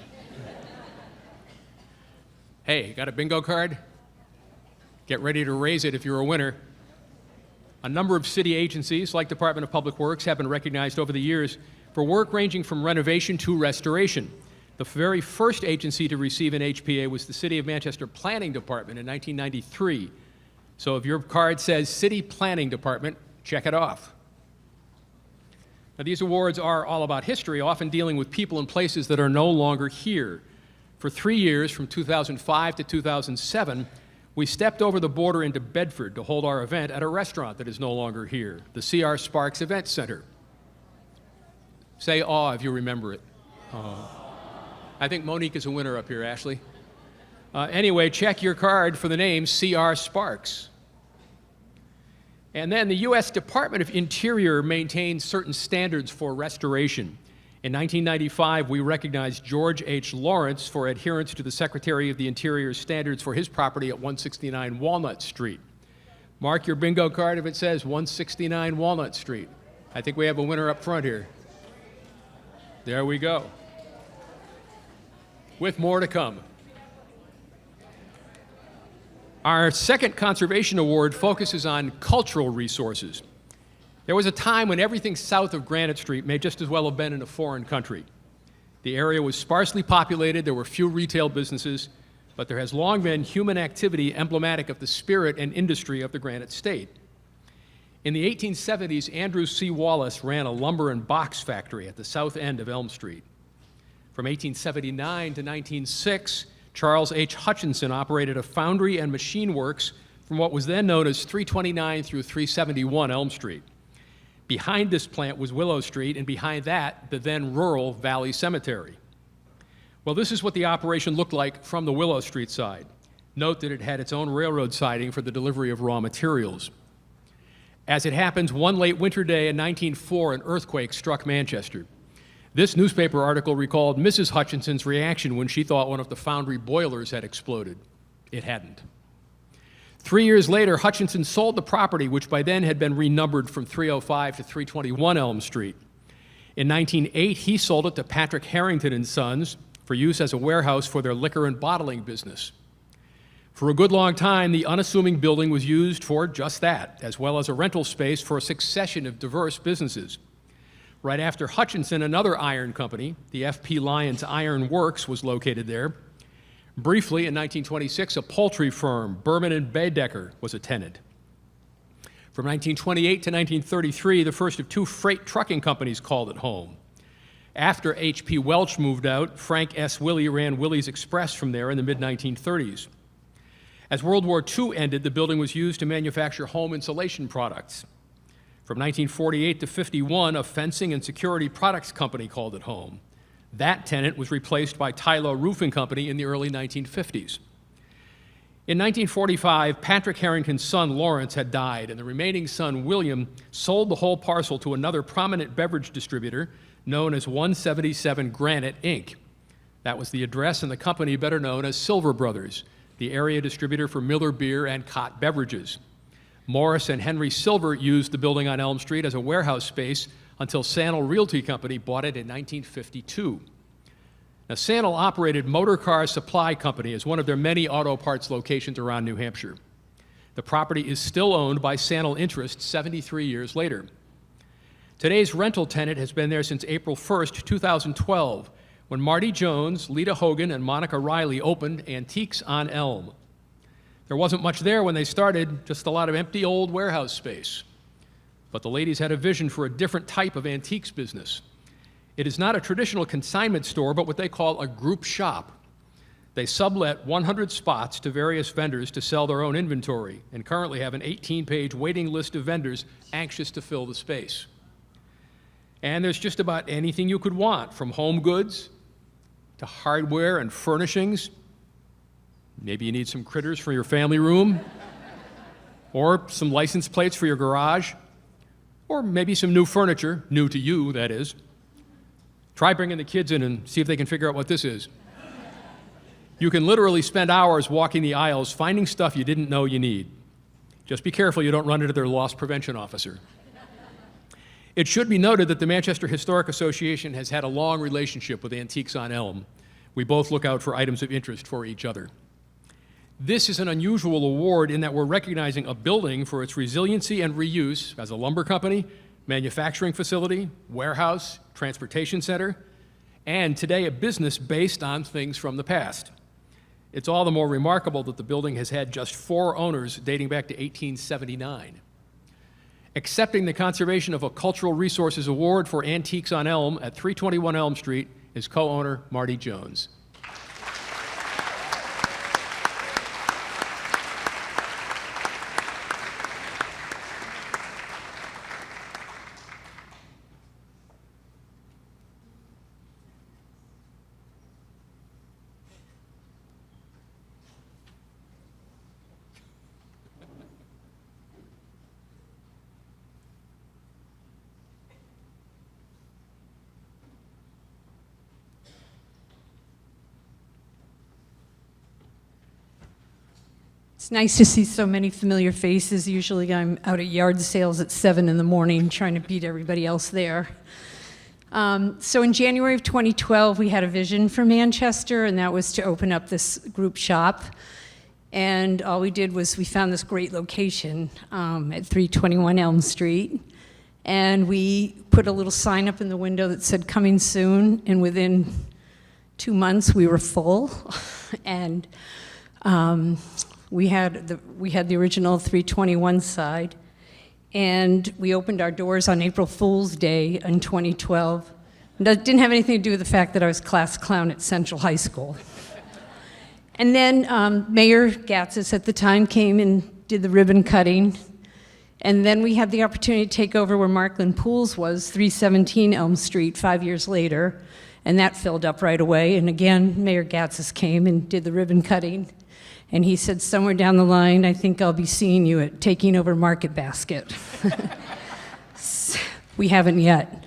Hey, got a bingo card? Get ready to raise it if you're a winner. A number of city agencies, like Department of Public Works, have been recognized over the years for work ranging from renovation to restoration. The very first agency to receive an HPA was the City of Manchester Planning Department in 1993. So if your card says City Planning Department, check it off. Now, these awards are all about history, often dealing with people and places that are no longer here. For 3 years, from 2005 to 2007, we stepped over the border into Bedford to hold our event at a restaurant that is no longer here, the C.R. Sparks Event Center. Say aw if you remember it. I think Monique is a winner up here, Ashley. Anyway, check your card for the name C.R. Sparks. And then the U.S. Department of Interior maintains certain standards for restoration. In 1995, we recognized George H. Lawrence for adherence to the Secretary of the Interior's standards for his property at 169 Walnut Street. Mark your bingo card if it says 169 Walnut Street. I think we have a winner up front here. There we go. With more to come. Our second conservation award focuses on cultural resources. There was a time when everything south of Granite Street may just as well have been in a foreign country. The area was sparsely populated, there were few retail businesses, but there has long been human activity emblematic of the spirit and industry of the Granite State. In the 1870s, Andrew C. Wallace ran a lumber and box factory at the south end of Elm Street. From 1879 to 1906, Charles H. Hutchinson operated a foundry and machine works from what was then known as 329 through 371 Elm Street. Behind this plant was Willow Street, and behind that, the then rural Valley Cemetery. Well, this is what the operation looked like from the Willow Street side. Note that it had its own railroad siding for the delivery of raw materials. As it happens, one late winter day in 1904, an earthquake struck Manchester. This newspaper article recalled Mrs. Hutchinson's reaction when she thought one of the foundry boilers had exploded. It hadn't. 3 years later, Hutchinson sold the property, which by then had been renumbered from 305 to 321 Elm Street. In 1908, he sold it to Patrick Harrington and Sons for use as a warehouse for their liquor and bottling business. For a good long time, the unassuming building was used for just that, as well as a rental space for a succession of diverse businesses. Right after Hutchinson, another iron company, the F.P. Lyons Iron Works, was located there. Briefly, in 1926, a poultry firm, Berman and Baedeker, was a tenant. From 1928 to 1933, the first of two freight trucking companies called it home. After H.P. Welch moved out, Frank S. Willey ran Willey's Express from there in the mid-1930s. As World War II ended, the building was used to manufacture home insulation products. From 1948 to 51, a fencing and security products company called it home. That tenant was replaced by Tylo Roofing Company in the early 1950s. In 1945, Patrick Harrington's son, Lawrence, had died, and the remaining son, William, sold the whole parcel to another prominent beverage distributor known as 177 Granite, Inc. That was the address and the company better known as Silver Brothers, the area distributor for Miller Beer and Cott Beverages. Morris and Henry Silver used the building on Elm Street as a warehouse space until Sannel Realty Company bought it in 1952. Now, Sannel operated Motor Car Supply Company as one of their many auto parts locations around New Hampshire. The property is still owned by Sannel Interest 73 years later. Today's rental tenant has been there since April 1st, 2012, when Marty Jones, Lita Hogan, and Monica Riley opened Antiques on Elm. There wasn't much there when they started, just a lot of empty old warehouse space. But the ladies had a vision for a different type of antiques business. It is not a traditional consignment store, but what they call a group shop. They sublet 100 spots to various vendors to sell their own inventory, and currently have an 18-page waiting list of vendors anxious to fill the space. And there's just about anything you could want, from home goods to hardware and furnishings. Maybe you need some critters for your family room, or some license plates for your garage, or maybe some new furniture, new to you, that is. Try bringing the kids in and see if they can figure out what this is. You can literally spend hours walking the aisles finding stuff you didn't know you need. Just be careful you don't run into their loss prevention officer. It should be noted that the Manchester Historic Association has had a long relationship with Antiques on Elm. We both look out for items of interest for each other. This is an unusual award in that we're recognizing a building for its resiliency and reuse as a lumber company, manufacturing facility, warehouse, transportation center, and today a business based on things from the past. It's all the more remarkable that the building has had just 4 owners dating back to 1879. Accepting the Conservation of a Cultural Resources Award for Antiques on Elm at 321 Elm Street is co-owner Marty Jones. It's nice to see so many familiar faces. Usually I'm out at yard sales at 7 in the morning trying to beat everybody else there. So in January of 2012, we had a vision for Manchester, and that was to open up this group shop. And all we did was we found this great location at 321 Elm Street. And we put a little sign up in the window that said, "Coming soon," and within 2 months, we were full. And we had the original 321 side, and we opened our doors on April Fool's Day in 2012. And that didn't have anything to do with the fact that I was class clown at Central High School. And then Mayor Gatzis at the time came and did the ribbon cutting. And then we had the opportunity to take over where Markland Pools was, 317 Elm Street, 5 years later. And that filled up right away. And again, Mayor Gatzis came and did the ribbon cutting. And he said, "Somewhere down the line, I think I'll be seeing you at taking over Market Basket." We haven't yet.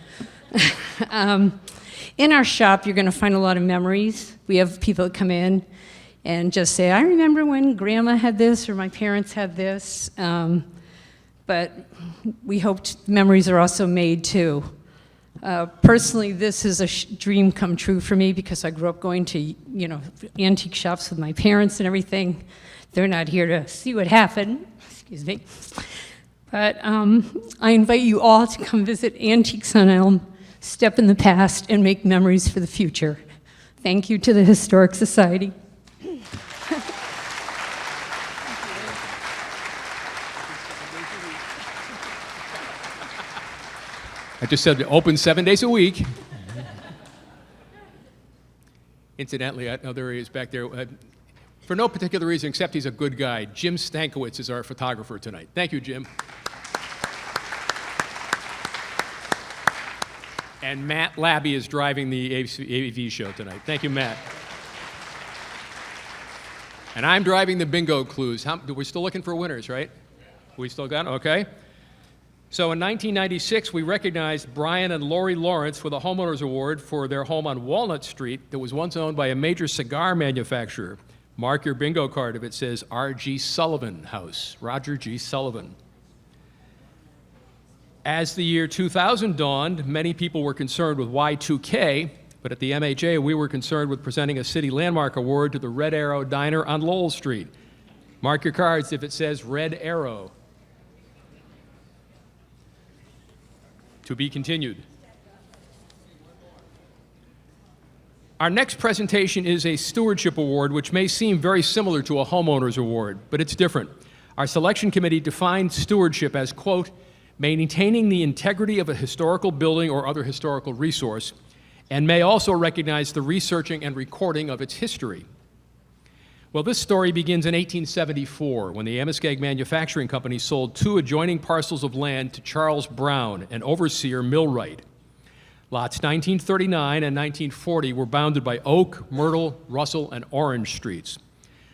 In our shop, you're going to find a lot of memories. We have people that come in and just say, "I remember when Grandma had this," or "My parents had this." But we hoped memories are also made too. Personally, this is a dream come true for me because I grew up going to, antique shops with my parents and everything. They're not here to see what happened, excuse me. But I invite you all to come visit Antiques on Elm, step in the past, and make memories for the future. Thank you to the Historic Society. I just said open 7 days a week. Incidentally, I know there he is back there. For no particular reason except he's a good guy, Jim Stankiewicz is our photographer tonight. Thank you, Jim. And Matt Labby is driving the AV show tonight. Thank you, Matt. And I'm driving the bingo clues. We're still looking for winners, right? We still got it? Okay. So in 1996, we recognized Brian and Lori Lawrence with a homeowners award for their home on Walnut Street that was once owned by a major cigar manufacturer. Mark your bingo card if it says R.G. Sullivan House, Roger G. Sullivan. As the year 2000 dawned, many people were concerned with Y2K, but at the MHA, we were concerned with presenting a City Landmark Award to the Red Arrow Diner on Lowell Street. Mark your cards if it says Red Arrow. To be continued. Our next presentation is a stewardship award, which may seem very similar to a homeowner's award, but it's different. Our selection committee defined stewardship as, quote, maintaining the integrity of a historical building or other historical resource, and may also recognize the researching and recording of its history. Well, this story begins in 1874 when the Amoskeag Manufacturing Company sold 2 adjoining parcels of land to Charles Brown, an overseer millwright. Lots 1939 and 1940 were bounded by Oak, Myrtle, Russell, and Orange streets.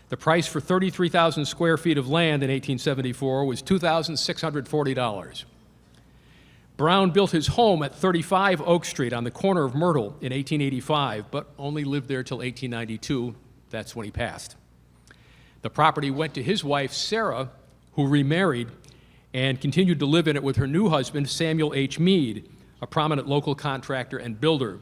The price for 33,000 square feet of land in 1874 was $2,640. Brown built his home at 35 Oak Street on the corner of Myrtle in 1885, but only lived there till 1892. That's when he passed. The property went to his wife, Sarah, who remarried and continued to live in it with her new husband, Samuel H. Mead, a prominent local contractor and builder.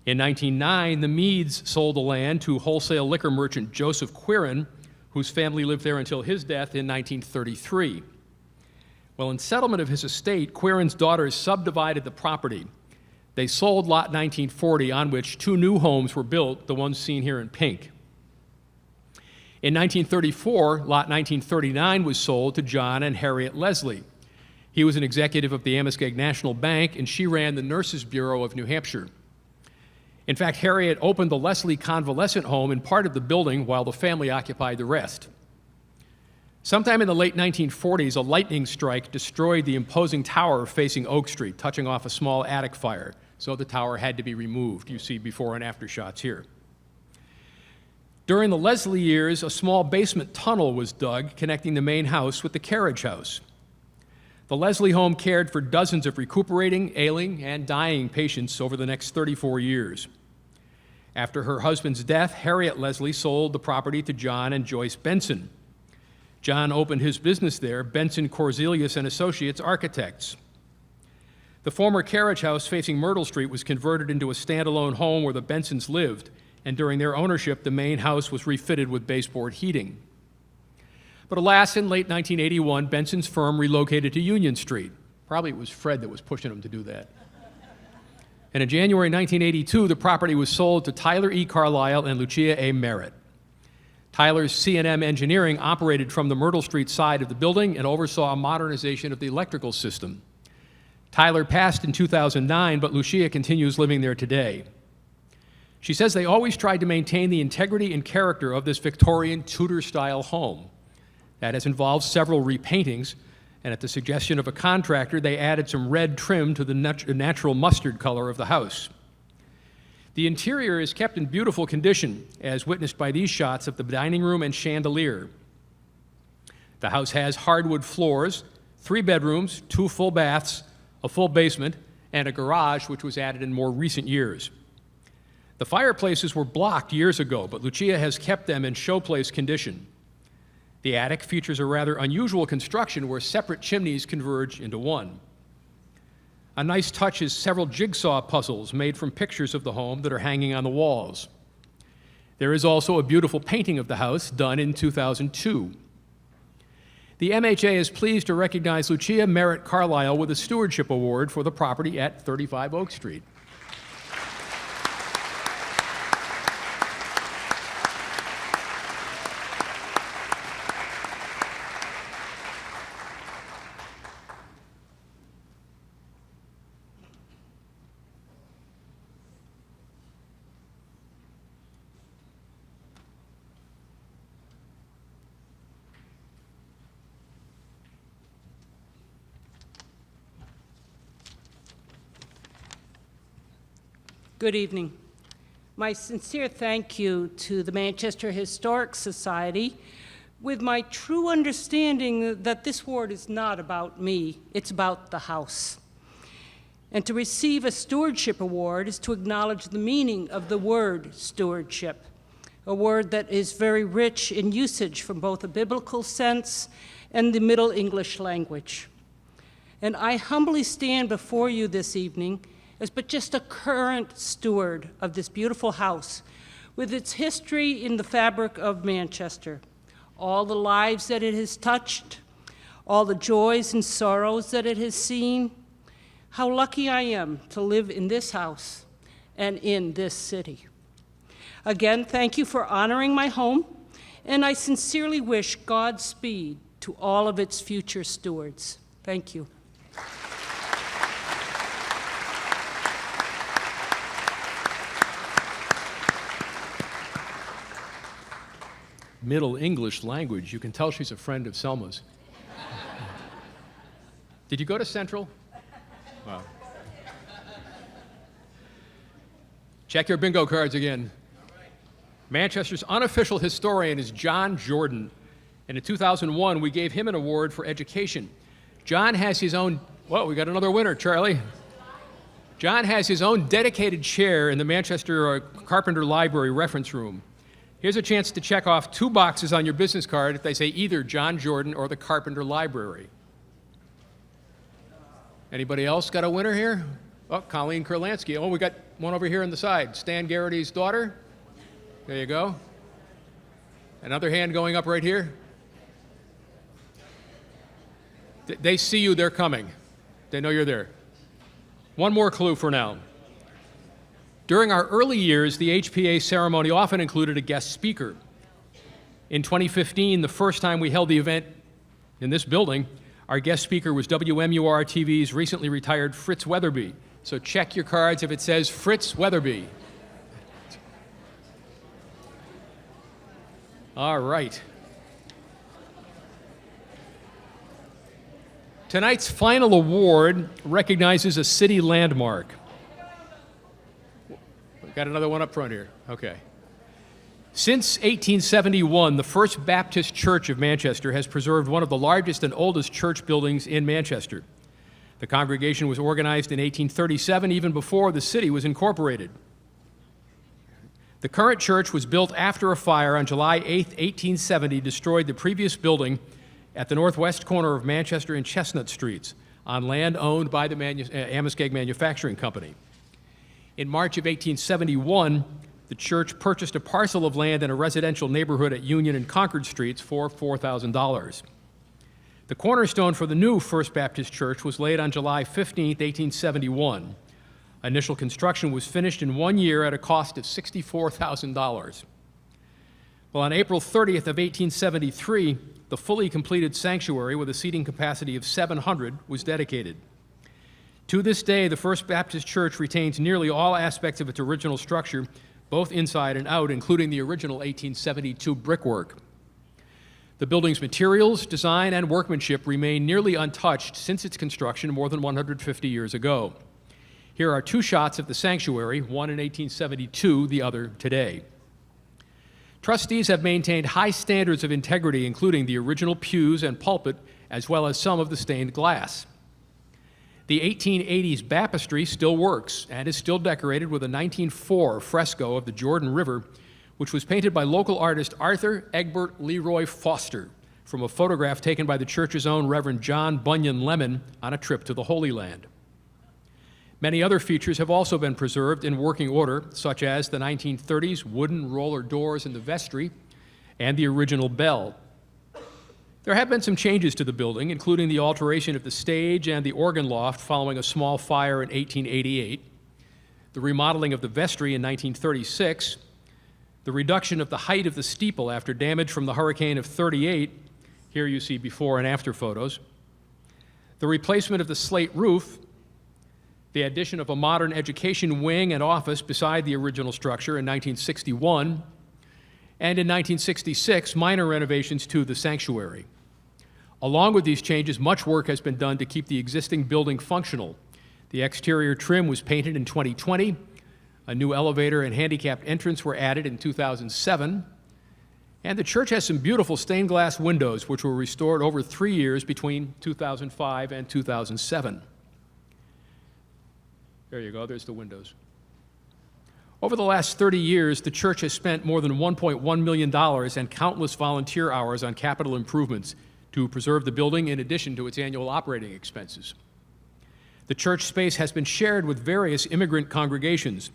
In 1909, the Meads sold the land to wholesale liquor merchant Joseph Quirin, whose family lived there until his death in 1933. Well, in settlement of his estate, Quirin's daughters subdivided the property. They sold lot 1940, on which 2 new homes were built, the ones seen here in pink. In 1934, lot 1939 was sold to John and Harriet Leslie. He was an executive of the Amoskeag National Bank, and she ran the Nurses Bureau of New Hampshire. In fact, Harriet opened the Leslie Convalescent Home in part of the building while the family occupied the rest. Sometime in the late 1940s, a lightning strike destroyed the imposing tower facing Oak Street, touching off a small attic fire, so the tower had to be removed. You see before and after shots here. During the Leslie years, a small basement tunnel was dug connecting the main house with the carriage house. The Leslie home cared for dozens of recuperating, ailing, and dying patients over the next 34 years. After her husband's death, Harriet Leslie sold the property to John and Joyce Benson. John opened his business there, Benson Corzelius and Associates Architects. The former carriage house facing Myrtle Street was converted into a standalone home where the Bensons lived, and during their ownership, the main house was refitted with baseboard heating. But alas, in late 1981, Benson's firm relocated to Union Street. Probably it was Fred that was pushing them to do that. And in January 1982, the property was sold to Tyler E. Carlisle and Lucia A. Merritt. Tyler's C&M Engineering operated from the Myrtle Street side of the building and oversaw a modernization of the electrical system. Tyler passed in 2009, but Lucia continues living there today. She says they always tried to maintain the integrity and character of this Victorian Tudor-style home. That has involved several repaintings, and at the suggestion of a contractor, they added some red trim to the natural mustard color of the house. The interior is kept in beautiful condition, as witnessed by these shots of the dining room and chandelier. The house has hardwood floors, 3 bedrooms, 2 full baths, a full basement, and a garage, which was added in more recent years. The fireplaces were blocked years ago, but Lucia has kept them in showplace condition. The attic features a rather unusual construction where separate chimneys converge into one. A nice touch is several jigsaw puzzles made from pictures of the home that are hanging on the walls. There is also a beautiful painting of the house done in 2002. The MHA is pleased to recognize Lucia Merritt Carlisle with a Stewardship Award for the property at 35 Oak Street. Good evening. My sincere thank you to the Manchester Historic Society, with my true understanding that this ward is not about me, it's about the house. And to receive a stewardship award is to acknowledge the meaning of the word stewardship, a word that is very rich in usage from both a biblical sense and the Middle English language. And I humbly stand before you this evening as but just a current steward of this beautiful house with its history in the fabric of Manchester, all the lives that it has touched, all the joys and sorrows that it has seen. How lucky I am to live in this house and in this city. Again, thank you for honoring my home, and I sincerely wish Godspeed to all of its future stewards. Thank you. Middle English language. You can tell she's a friend of Selma's. Did you go to Central? Wow. Check your bingo cards again. Manchester's unofficial historian is John Jordan, and in 2001 we gave him an award for education. John has his own, whoa, we got another winner, Charlie. John has his own dedicated chair in the Manchester Carpenter Library reference room. Here's a chance to check off 2 boxes on your business card if they say either John Jordan or the Carpenter Library. Anybody else got a winner here? Oh, Colleen Kurlansky. Oh, we got one over here on the side. Stan Garrity's daughter. There you go. Another hand going up right here. They see you, they're coming. They know you're there. One more clue for now. During our early years, the HPA ceremony often included a guest speaker. In 2015, the first time we held the event in this building, our guest speaker was WMUR-TV's recently retired Fritz Weatherby. So check your cards if it says Fritz Weatherby. All right. Tonight's final award recognizes a city landmark. Got another one up front here. Okay. Since 1871, the First Baptist Church of Manchester has preserved one of the largest and oldest church buildings in Manchester. The congregation was organized in 1837, even before the city was incorporated. The current church was built after a fire on July 8, 1870, destroyed the previous building at the northwest corner of Manchester and Chestnut Streets on land owned by the Amoskeag Manufacturing Company. In March of 1871, the church purchased a parcel of land in a residential neighborhood at Union and Concord Streets for $4,000. The cornerstone for the new First Baptist Church was laid on July 15, 1871. Initial construction was finished in 1 year at a cost of $64,000. Well, on April 30th of 1873, the fully completed sanctuary with a seating capacity of 700 was dedicated. To this day, the First Baptist Church retains nearly all aspects of its original structure, both inside and out, including the original 1872 brickwork. The building's materials, design, and workmanship remain nearly untouched since its construction more than 150 years ago. Here are two shots of the sanctuary, one in 1872, the other today. Trustees have maintained high standards of integrity, including the original pews and pulpit, as well as some of the stained glass. The 1880s baptistry still works and is still decorated with a 1904 fresco of the Jordan River, which was painted by local artist Arthur Egbert Leroy Foster from a photograph taken by the church's own Reverend John Bunyan Lemon on a trip to the Holy Land. Many other features have also been preserved in working order, such as the 1930s wooden roller doors in the vestry and the original bell. There have been some changes to the building, including the alteration of the stage and the organ loft following a small fire in 1888, the remodeling of the vestry in 1936, the reduction of the height of the steeple after damage from the hurricane of '38, here you see before and after photos, the replacement of the slate roof, the addition of a modern education wing and office beside the original structure in 1961, and in 1966, minor renovations to the sanctuary. Along with these changes, much work has been done to keep the existing building functional. The exterior trim was painted in 2020, a new elevator and handicapped entrance were added in 2007, and the church has some beautiful stained glass windows which were restored over 3 years between 2005 and 2007. There you go, there's the windows. Over the last 30 years, the church has spent more than $1.1 million and countless volunteer hours on capital improvements to preserve the building in addition to its annual operating expenses. The church space has been shared with various immigrant congregations.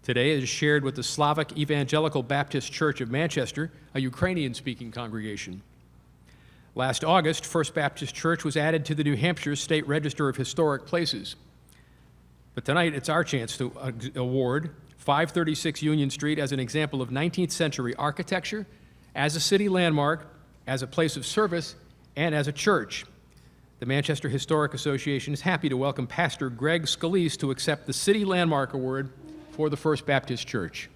Today it is shared with the Slavic Evangelical Baptist Church of Manchester, a Ukrainian-speaking congregation. Last August, First Baptist Church was added to the New Hampshire State Register of Historic Places. But tonight, it's our chance to award 536 Union Street as an example of 19th century architecture, as a city landmark, as a place of service, and as a church. The Manchester Historic Association is happy to welcome Pastor Greg Scalise to accept the City Landmark Award for the First Baptist Church.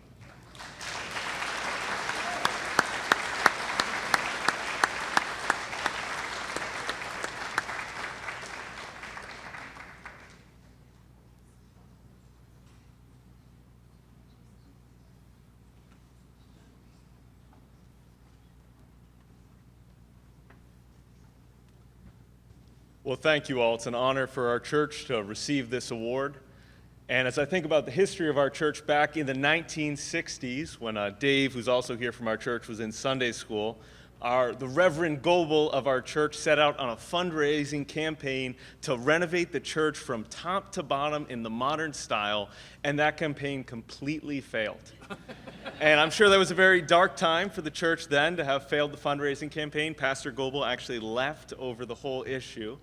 Well, thank you all. It's an honor for our church to receive this award. And as I think about the history of our church back in the 1960s, when Dave, who's also here from our church, was in Sunday school, the Reverend Goebel of our church set out on a fundraising campaign to renovate the church from top to bottom in the modern style, and that campaign completely failed. And I'm sure that was a very dark time for the church then to have failed the fundraising campaign. Pastor Goebel actually left over the whole issue.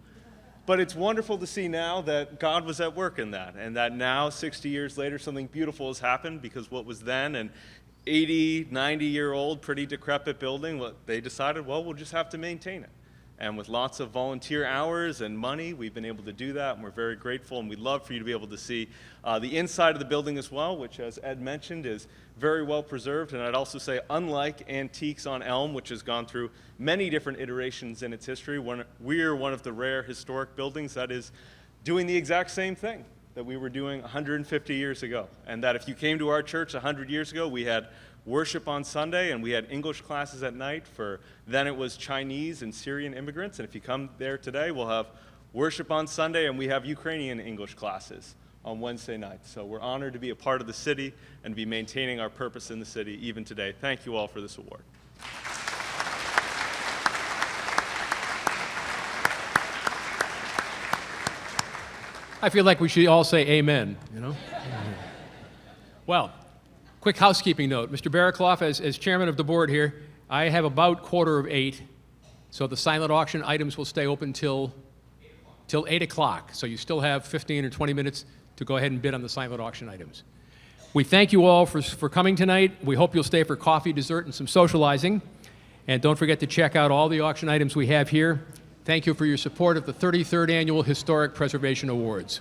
But it's wonderful to see now that God was at work in that, and that now, 60 years later, something beautiful has happened, because what was then an 80, 90-year-old, pretty decrepit building, they decided, well, we'll just have to maintain it. And with lots of volunteer hours and money, we've been able to do that, and we're very grateful, and we'd love for you to be able to see the inside of the building as well, which, as Ed mentioned, is very well preserved. And I'd also say, unlike Antiques on Elm, which has gone through many different iterations in its history, we're one of the rare historic buildings that is doing the exact same thing that we were doing 150 years ago. And that if you came to our church 100 years ago, we had worship on Sunday, and we had English classes at night for then it was Chinese and Syrian immigrants. And if you come there today, we'll have worship on Sunday, and we have Ukrainian English classes. on Wednesday nights. So we're honored to be a part of the city and be maintaining our purpose in the city even today. Thank you all for this award. I feel like we should all say amen, you know? Well, quick housekeeping note. Mr. Barraclough, as chairman of the board here, I have about 7:45, so the silent auction items will stay open till 8 o'clock. So you still have 15 or 20 minutes to go ahead and bid on the silent auction items. We thank you all for coming tonight. We hope you'll stay for coffee, dessert, and some socializing. And don't forget to check out all the auction items we have here. Thank you for your support of the 33rd Annual Historic Preservation Awards.